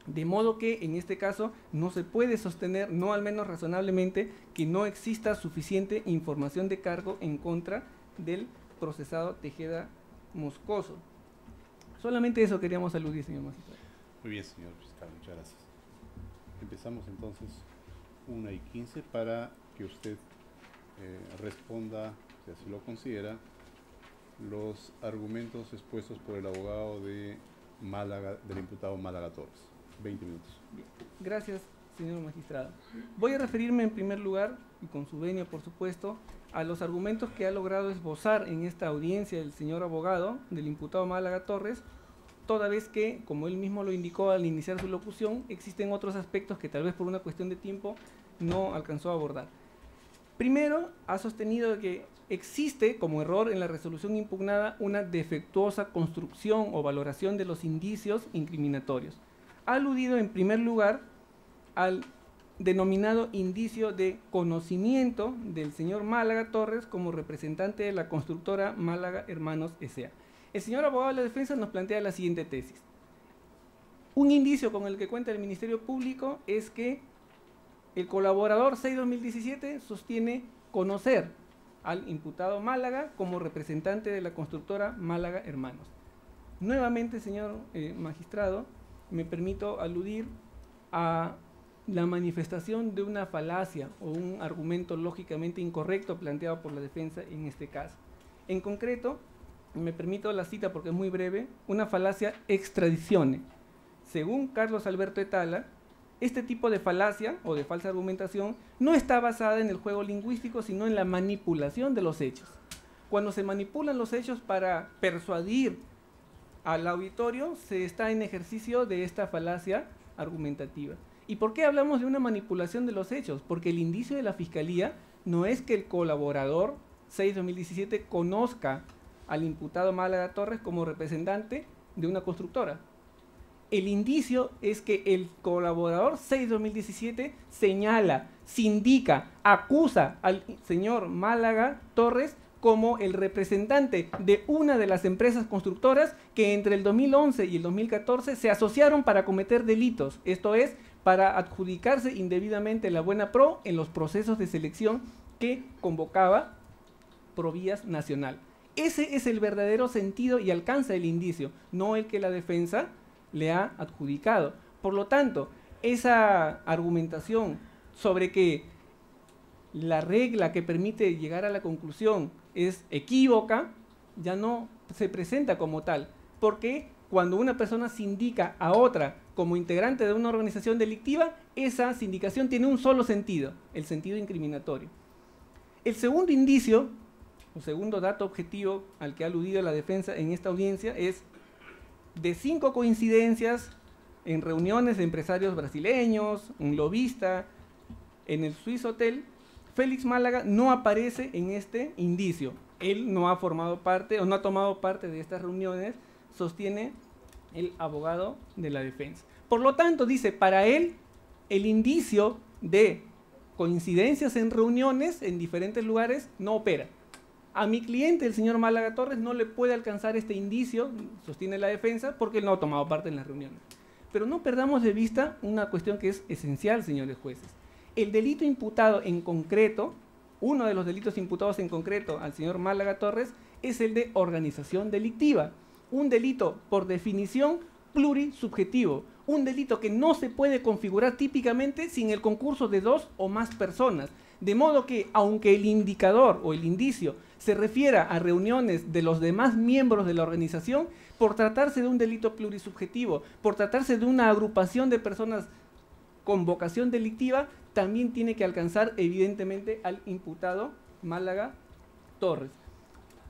De modo que en este caso no se puede sostener, no al menos razonablemente, que no exista suficiente información de cargo en contra del procesado Tejeda Moscoso. Solamente eso queríamos aludir, señor magistrado. Muy bien, señor fiscal, muchas gracias. Empezamos entonces 1:15 para que usted responda, si así lo considera, los argumentos expuestos por el abogado de Málaga, del imputado Málaga Torres. 20 minutos. Bien. Gracias, señor magistrado. Voy a referirme en primer lugar, y con su venia por supuesto, a los argumentos que ha logrado esbozar en esta audiencia el señor abogado del imputado Málaga Torres, toda vez que, como él mismo lo indicó al iniciar su locución, existen otros aspectos que tal vez por una cuestión de tiempo no alcanzó a abordar. Primero, ha sostenido que existe como error en la resolución impugnada una defectuosa construcción o valoración de los indicios incriminatorios. Ha aludido en primer lugar al denominado indicio de conocimiento del señor Málaga Torres como representante de la constructora Málaga Hermanos S.A. El señor abogado de la defensa nos plantea la siguiente tesis. Un indicio con el que cuenta el Ministerio Público es que el colaborador 6/2017 sostiene conocer al imputado Málaga como representante de la constructora Málaga Hermanos. Nuevamente, señor magistrado, me permito aludir a la manifestación de una falacia o un argumento lógicamente incorrecto planteado por la defensa en este caso. En concreto, me permito la cita porque es muy breve, una falacia extradicione. Según Carlos Alberto Etala, este tipo de falacia o de falsa argumentación no está basada en el juego lingüístico, sino en la manipulación de los hechos. Cuando se manipulan los hechos para persuadir al auditorio se está en ejercicio de esta falacia argumentativa. ¿Y por qué hablamos de una manipulación de los hechos? Porque el indicio de la Fiscalía no es que el colaborador 6-2017 conozca al imputado Málaga Torres como representante de una constructora. El indicio es que el colaborador 6-2017 señala, sindica, acusa al señor Málaga Torres como el representante de una de las empresas constructoras que entre el 2011 y el 2014 se asociaron para cometer delitos, esto es, para adjudicarse indebidamente la buena pro en los procesos de selección que convocaba Provías Nacional. Ese es el verdadero sentido y alcance del indicio, no el que la defensa le ha adjudicado. Por lo tanto, esa argumentación sobre que la regla que permite llegar a la conclusión es equívoca, ya no se presenta como tal, porque cuando una persona sindica a otra como integrante de una organización delictiva, esa sindicación tiene un solo sentido, el sentido incriminatorio. El segundo indicio, o segundo dato objetivo al que ha aludido la defensa en esta audiencia es de 5 coincidencias en reuniones de empresarios brasileños, un lobista, en el Swiss Hotel, Félix Málaga no aparece en este indicio. Él no ha formado parte o no ha tomado parte de estas reuniones, sostiene el abogado de la defensa. Por lo tanto, dice, para él el indicio de coincidencias en reuniones en diferentes lugares no opera. A mi cliente, el señor Málaga Torres, no le puede alcanzar este indicio, sostiene la defensa, porque él no ha tomado parte en las reuniones. Pero no perdamos de vista una cuestión que es esencial, señores jueces. El delito imputado en concreto, uno de los delitos imputados en concreto al señor Málaga Torres, es el de organización delictiva. Un delito, por definición, plurisubjetivo. Un delito que no se puede configurar típicamente sin el concurso de 2 o más personas. De modo que, aunque el indicador o el indicio se refiera a reuniones de los demás miembros de la organización, por tratarse de un delito plurisubjetivo, por tratarse de una agrupación de personas con vocación delictiva, también tiene que alcanzar evidentemente al imputado Málaga Torres.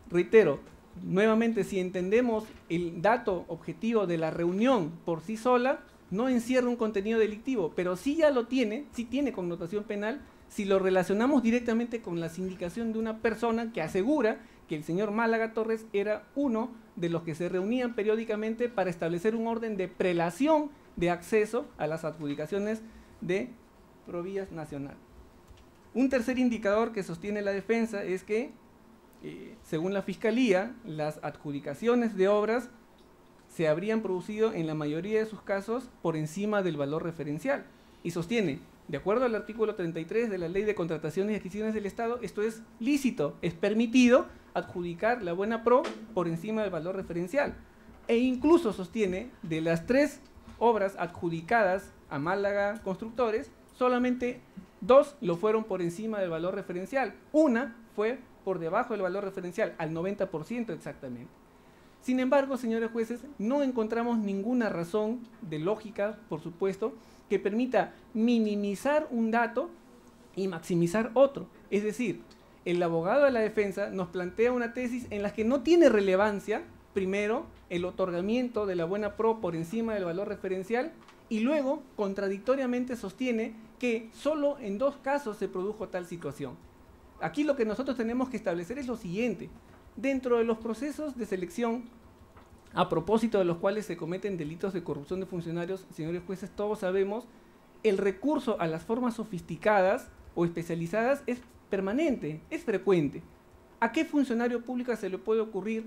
Reitero, nuevamente, si entendemos el dato objetivo de la reunión por sí sola, no encierra un contenido delictivo, pero sí ya lo tiene, sí tiene connotación penal, si lo relacionamos directamente con la sindicación de una persona que asegura que el señor Málaga Torres era uno de los que se reunían periódicamente para establecer un orden de prelación de acceso a las adjudicaciones de Provías Nacional. Un tercer indicador que sostiene la defensa es que, según la Fiscalía, las adjudicaciones de obras se habrían producido en la mayoría de sus casos por encima del valor referencial. Y sostiene, de acuerdo al artículo 33 de la Ley de Contrataciones y Adquisiciones del Estado, esto es lícito, es permitido adjudicar la buena pro por encima del valor referencial. E incluso sostiene, de las 3 obras adjudicadas a Málaga Constructores, solamente 2 lo fueron por encima del valor referencial. Una fue por debajo del valor referencial, al 90% exactamente. Sin embargo, señores jueces, no encontramos ninguna razón de lógica, por supuesto, que permita minimizar un dato y maximizar otro. Es decir, el abogado de la defensa nos plantea una tesis en la que no tiene relevancia, primero, el otorgamiento de la buena pro por encima del valor referencial, y luego, contradictoriamente, sostiene que solo en 2 casos se produjo tal situación. Aquí lo que nosotros tenemos que establecer es lo siguiente. Dentro de los procesos de selección, a propósito de los cuales se cometen delitos de corrupción de funcionarios, señores jueces, todos sabemos, el recurso a las formas sofisticadas o especializadas es permanente, es frecuente. ¿A qué funcionario público se le puede ocurrir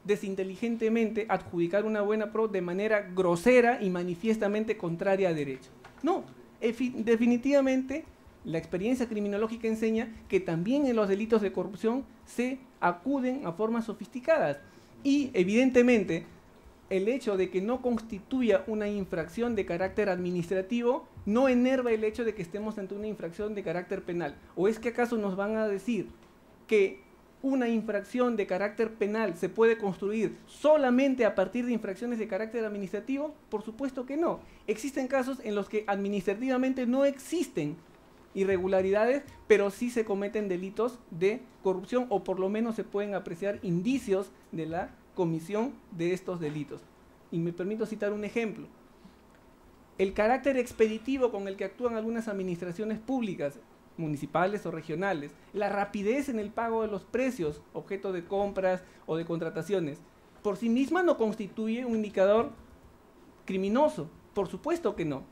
desinteligentemente adjudicar una buena pro de manera grosera y manifiestamente contraria a derecho? No, definitivamente la experiencia criminológica enseña que también en los delitos de corrupción se acuden a formas sofisticadas. Y evidentemente el hecho de que no constituya una infracción de carácter administrativo no enerva el hecho de que estemos ante una infracción de carácter penal. ¿O es que acaso nos van a decir que una infracción de carácter penal se puede construir solamente a partir de infracciones de carácter administrativo? Por supuesto que no. Existen casos en los que administrativamente no existen irregularidades, pero sí se cometen delitos de corrupción, o por lo menos se pueden apreciar indicios de la comisión de estos delitos. Y me permito citar un ejemplo. El carácter expeditivo con el que actúan algunas administraciones públicas, municipales o regionales, la rapidez en el pago de los precios, objeto de compras o de contrataciones, por sí misma no constituye un indicador criminoso. Por supuesto que no.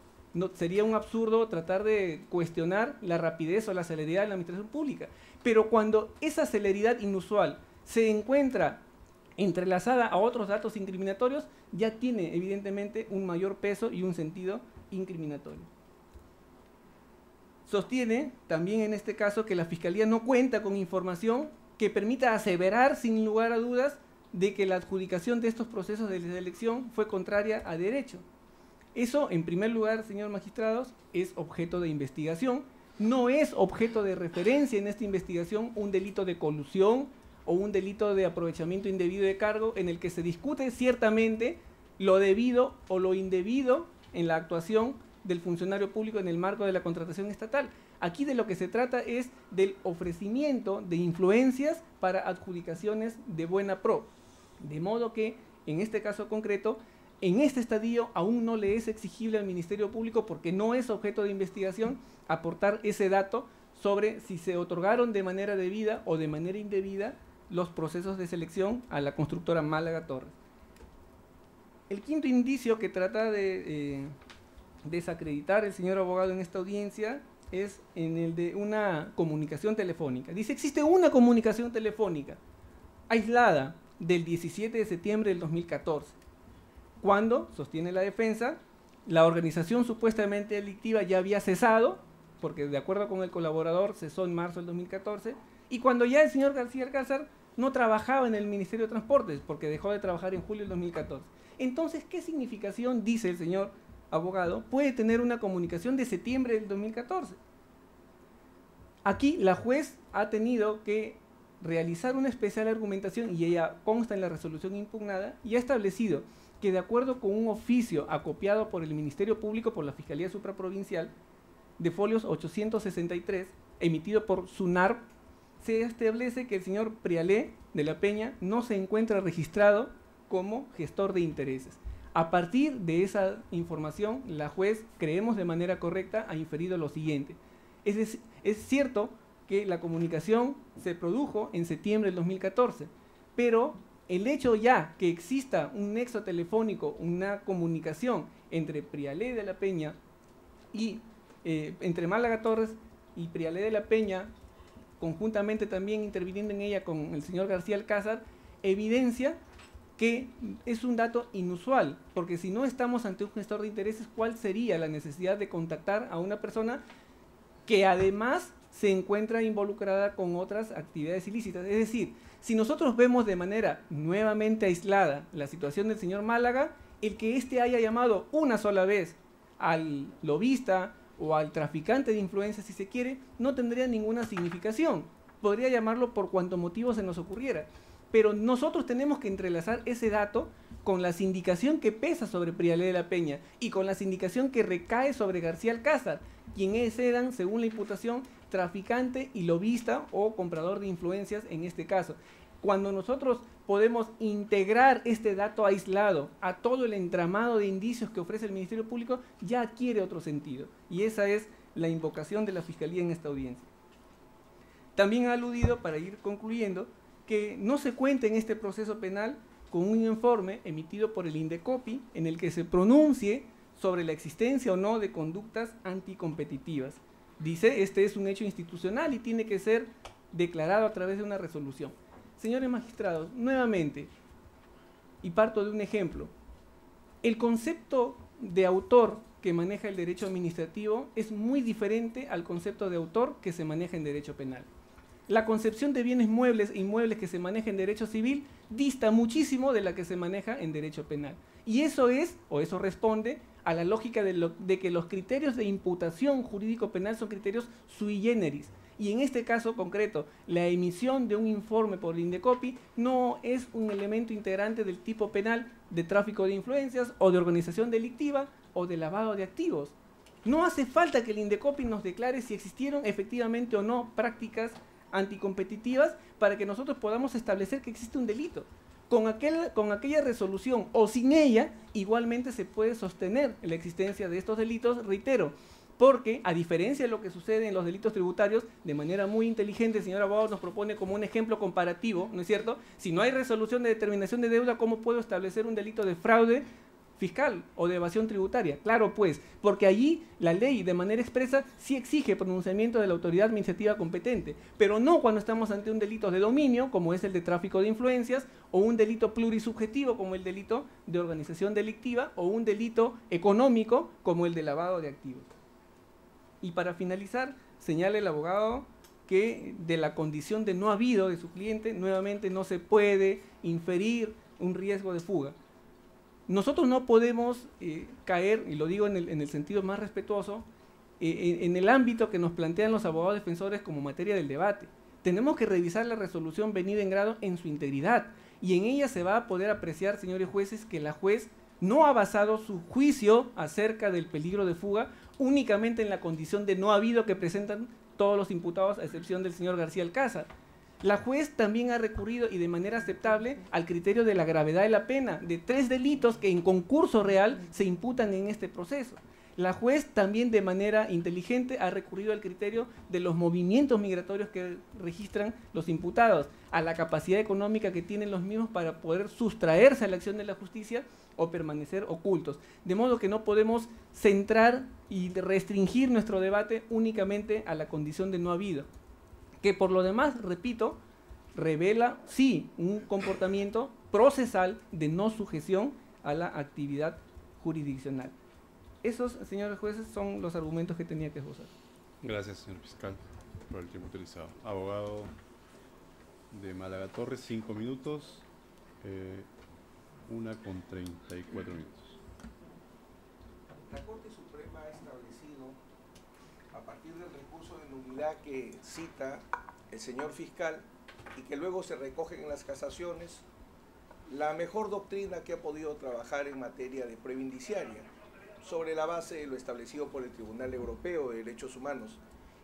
Sería un absurdo tratar de cuestionar la rapidez o la celeridad de la administración pública. Pero cuando esa celeridad inusual se encuentra entrelazada a otros datos incriminatorios, ya tiene evidentemente un mayor peso y un sentido incriminatorio. Sostiene también en este caso que la Fiscalía no cuenta con información que permita aseverar sin lugar a dudas de que la adjudicación de estos procesos de selección fue contraria a derecho. Eso, en primer lugar, señor magistrados, es objeto de investigación. No es objeto de referencia en esta investigación un delito de colusión o un delito de aprovechamiento indebido de cargo en el que se discute ciertamente lo debido o lo indebido en la actuación del funcionario público en el marco de la contratación estatal. Aquí de lo que se trata es del ofrecimiento de influencias para adjudicaciones de buena pro. De modo que, en este caso concreto, en este estadio aún no le es exigible al Ministerio Público, porque no es objeto de investigación, aportar ese dato sobre si se otorgaron de manera debida o de manera indebida los procesos de selección a la constructora Málaga Torres. El quinto indicio que trata de desacreditar el señor abogado en esta audiencia es en el de una comunicación telefónica. Dice, existe una comunicación telefónica aislada del 17 de septiembre del 2014, cuando, sostiene la defensa, la organización supuestamente delictiva ya había cesado, porque de acuerdo con el colaborador cesó en marzo del 2014, y cuando ya el señor García Alcázar no trabajaba en el Ministerio de Transportes, porque dejó de trabajar en julio del 2014. Entonces, ¿qué significación, dice el señor abogado, puede tener una comunicación de septiembre del 2014? Aquí la juez ha tenido que realizar una especial argumentación, y ella consta en la resolución impugnada, y ha establecido que de acuerdo con un oficio acopiado por el Ministerio Público por la Fiscalía Supraprovincial, de folios 863, emitido por SUNARP, se establece que el señor Prialé de la Peña no se encuentra registrado como gestor de intereses. A partir de esa información, la juez, creemos de manera correcta, ha inferido lo siguiente. Es cierto que la comunicación se produjo en septiembre del 2014, pero el hecho ya que exista un nexo telefónico, una comunicación entre Prialé de la Peña y entre Málaga Torres y Prialé de la Peña, conjuntamente también interviniendo en ella con el señor García Alcázar, evidencia que es un dato inusual, porque si no estamos ante un gestor de intereses, ¿cuál sería la necesidad de contactar a una persona que además se encuentra involucrada con otras actividades ilícitas? Es decir, si nosotros vemos de manera nuevamente aislada la situación del señor Málaga, el que éste haya llamado una sola vez al lobista o al traficante de influencia, si se quiere, no tendría ninguna significación. Podría llamarlo por cuanto motivo se nos ocurriera. Pero nosotros tenemos que entrelazar ese dato con la sindicación que pesa sobre Prialé de la Peña y con la sindicación que recae sobre García Alcázar, quienes eran, según la imputación, traficante y lobista o comprador de influencias en este caso. Cuando nosotros podemos integrar este dato aislado a todo el entramado de indicios que ofrece el Ministerio Público, ya adquiere otro sentido. Y esa es la invocación de la Fiscalía en esta audiencia. También ha aludido, para ir concluyendo, que no se cuenta en este proceso penal con un informe emitido por el INDECOPI en el que se pronuncie sobre la existencia o no de conductas anticompetitivas. Dice, este es un hecho institucional y tiene que ser declarado a través de una resolución. Señores magistrados, nuevamente, y parto de un ejemplo, el concepto de autor que maneja el derecho administrativo es muy diferente al concepto de autor que se maneja en derecho penal. La concepción de bienes muebles e inmuebles que se maneja en derecho civil dista muchísimo de la que se maneja en derecho penal. Y eso es, o eso responde, a la lógica de que los criterios de imputación jurídico-penal son criterios sui generis. Y en este caso concreto, la emisión de un informe por el INDECOPI no es un elemento integrante del tipo penal de tráfico de influencias o de organización delictiva o de lavado de activos. No hace falta que el INDECOPI nos declare si existieron efectivamente o no prácticas anticompetitivas para que nosotros podamos establecer que existe un delito. con aquella resolución o sin ella, igualmente se puede sostener la existencia de estos delitos, reitero, porque a diferencia de lo que sucede en los delitos tributarios, de manera muy inteligente el señor abogado nos propone como un ejemplo comparativo, ¿no es cierto? Si no hay resolución de determinación de deuda, ¿cómo puedo establecer un delito de fraude fiscal o de evasión tributaria? Claro, pues, porque allí la ley de manera expresa sí exige pronunciamiento de la autoridad administrativa competente, pero no cuando estamos ante un delito de dominio, como es el de tráfico de influencias, o un delito plurisubjetivo, como el delito de organización delictiva, o un delito económico, como el de lavado de activos. Y para finalizar, señala el abogado que de la condición de no habido de su cliente, nuevamente no se puede inferir un riesgo de fuga. Nosotros no podemos caer, y lo digo en el sentido más respetuoso, en el ámbito que nos plantean los abogados defensores como materia del debate. Tenemos que revisar la resolución venida en grado en su integridad, y en ella se va a poder apreciar, señores jueces, que la juez no ha basado su juicio acerca del peligro de fuga únicamente en la condición de no habido que presentan todos los imputados, a excepción del señor García Alcázar. La juez también ha recurrido, y de manera aceptable, al criterio de la gravedad de la pena, de 3 delitos que en concurso real se imputan en este proceso. La juez también de manera inteligente ha recurrido al criterio de los movimientos migratorios que registran los imputados, a la capacidad económica que tienen los mismos para poder sustraerse a la acción de la justicia o permanecer ocultos. De modo que no podemos centrar y restringir nuestro debate únicamente a la condición de no habido, que por lo demás, repito, revela, sí, un comportamiento procesal de no sujeción a la actividad jurisdiccional. Esos, señores jueces, son los argumentos que tenía que esbozar. Gracias, señor fiscal, por el tiempo utilizado. Abogado de Málaga Torres, 5 minutos, 1:34 minutos. La Corte Suprema ha establecido, a partir del recurso de nulidad que cita el señor fiscal y que luego se recogen en las casaciones, la mejor doctrina que ha podido trabajar en materia de prueba indiciaria, sobre la base de lo establecido por el Tribunal Europeo de Derechos Humanos.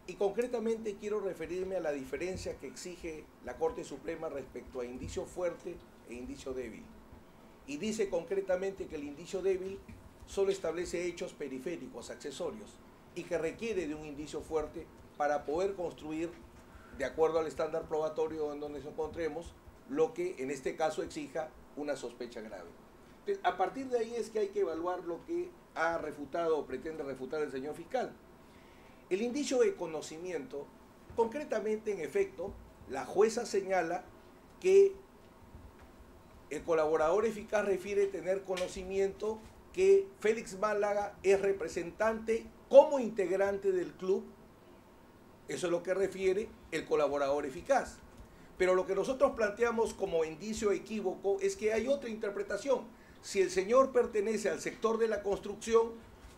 Y concretamente quiero referirme a la diferencia que exige la Corte Suprema respecto a indicio fuerte e indicio débil. Y dice concretamente que el indicio débil solo establece hechos periféricos, accesorios, y que requiere de un indicio fuerte para poder construir, de acuerdo al estándar probatorio en donde nos encontremos, lo que en este caso exija una sospecha grave. Entonces, a partir de ahí es que hay que evaluar lo que ha refutado o pretende refutar el señor fiscal. El indicio de conocimiento, concretamente, en efecto, la jueza señala que el colaborador eficaz refiere tener conocimiento que Félix Málaga es representante como integrante del club. Eso es lo que refiere el colaborador eficaz. Pero lo que nosotros planteamos como indicio equívoco es que hay otra interpretación. Si el señor pertenece al sector de la construcción,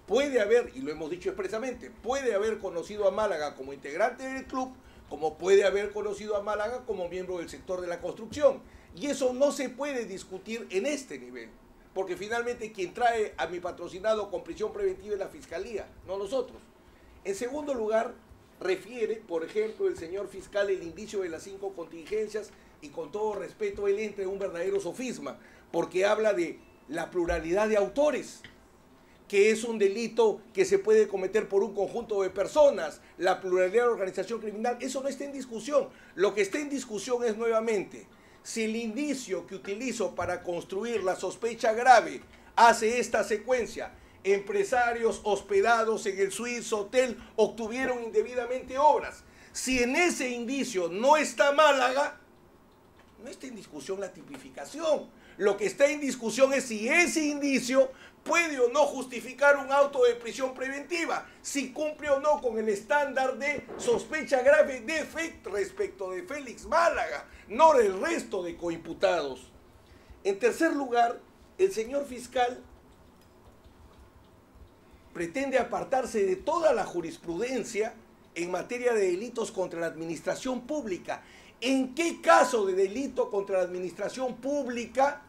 puede haber, y lo hemos dicho expresamente, puede haber conocido a Málaga como integrante del club, como puede haber conocido a Málaga como miembro del sector de la construcción. Y eso no se puede discutir en este nivel, porque finalmente quien trae a mi patrocinado con prisión preventiva es la Fiscalía, no nosotros. En segundo lugar, refiere, por ejemplo, el señor fiscal el indicio de las 5 contingencias, y con todo respeto, él entra en un verdadero sofisma, porque habla de la pluralidad de autores, que es un delito que se puede cometer por un conjunto de personas, la pluralidad de la organización criminal. Eso no está en discusión. Lo que está en discusión es, nuevamente, si el indicio que utilizo para construir la sospecha grave hace esta secuencia: empresarios hospedados en el Swiss Hotel obtuvieron indebidamente obras. Si en ese indicio no está Málaga, no está en discusión la tipificación. Lo que está en discusión es si ese indicio puede o no justificar un auto de prisión preventiva, si cumple o no con el estándar de sospecha grave de respecto de Félix Málaga, no del resto de coimputados. En tercer lugar, el señor fiscal pretende apartarse de toda la jurisprudencia en materia de delitos contra la administración pública. ¿En qué caso de delito contra la administración pública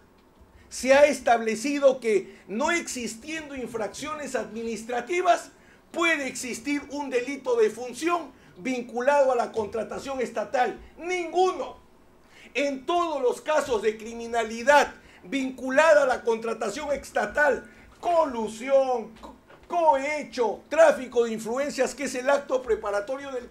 se ha establecido que, no existiendo infracciones administrativas, puede existir un delito de función vinculado a la contratación estatal? Ninguno. en todos los casos de criminalidad vinculada a la contratación estatal, colusión, cohecho, tráfico de influencias, que es el acto preparatorio del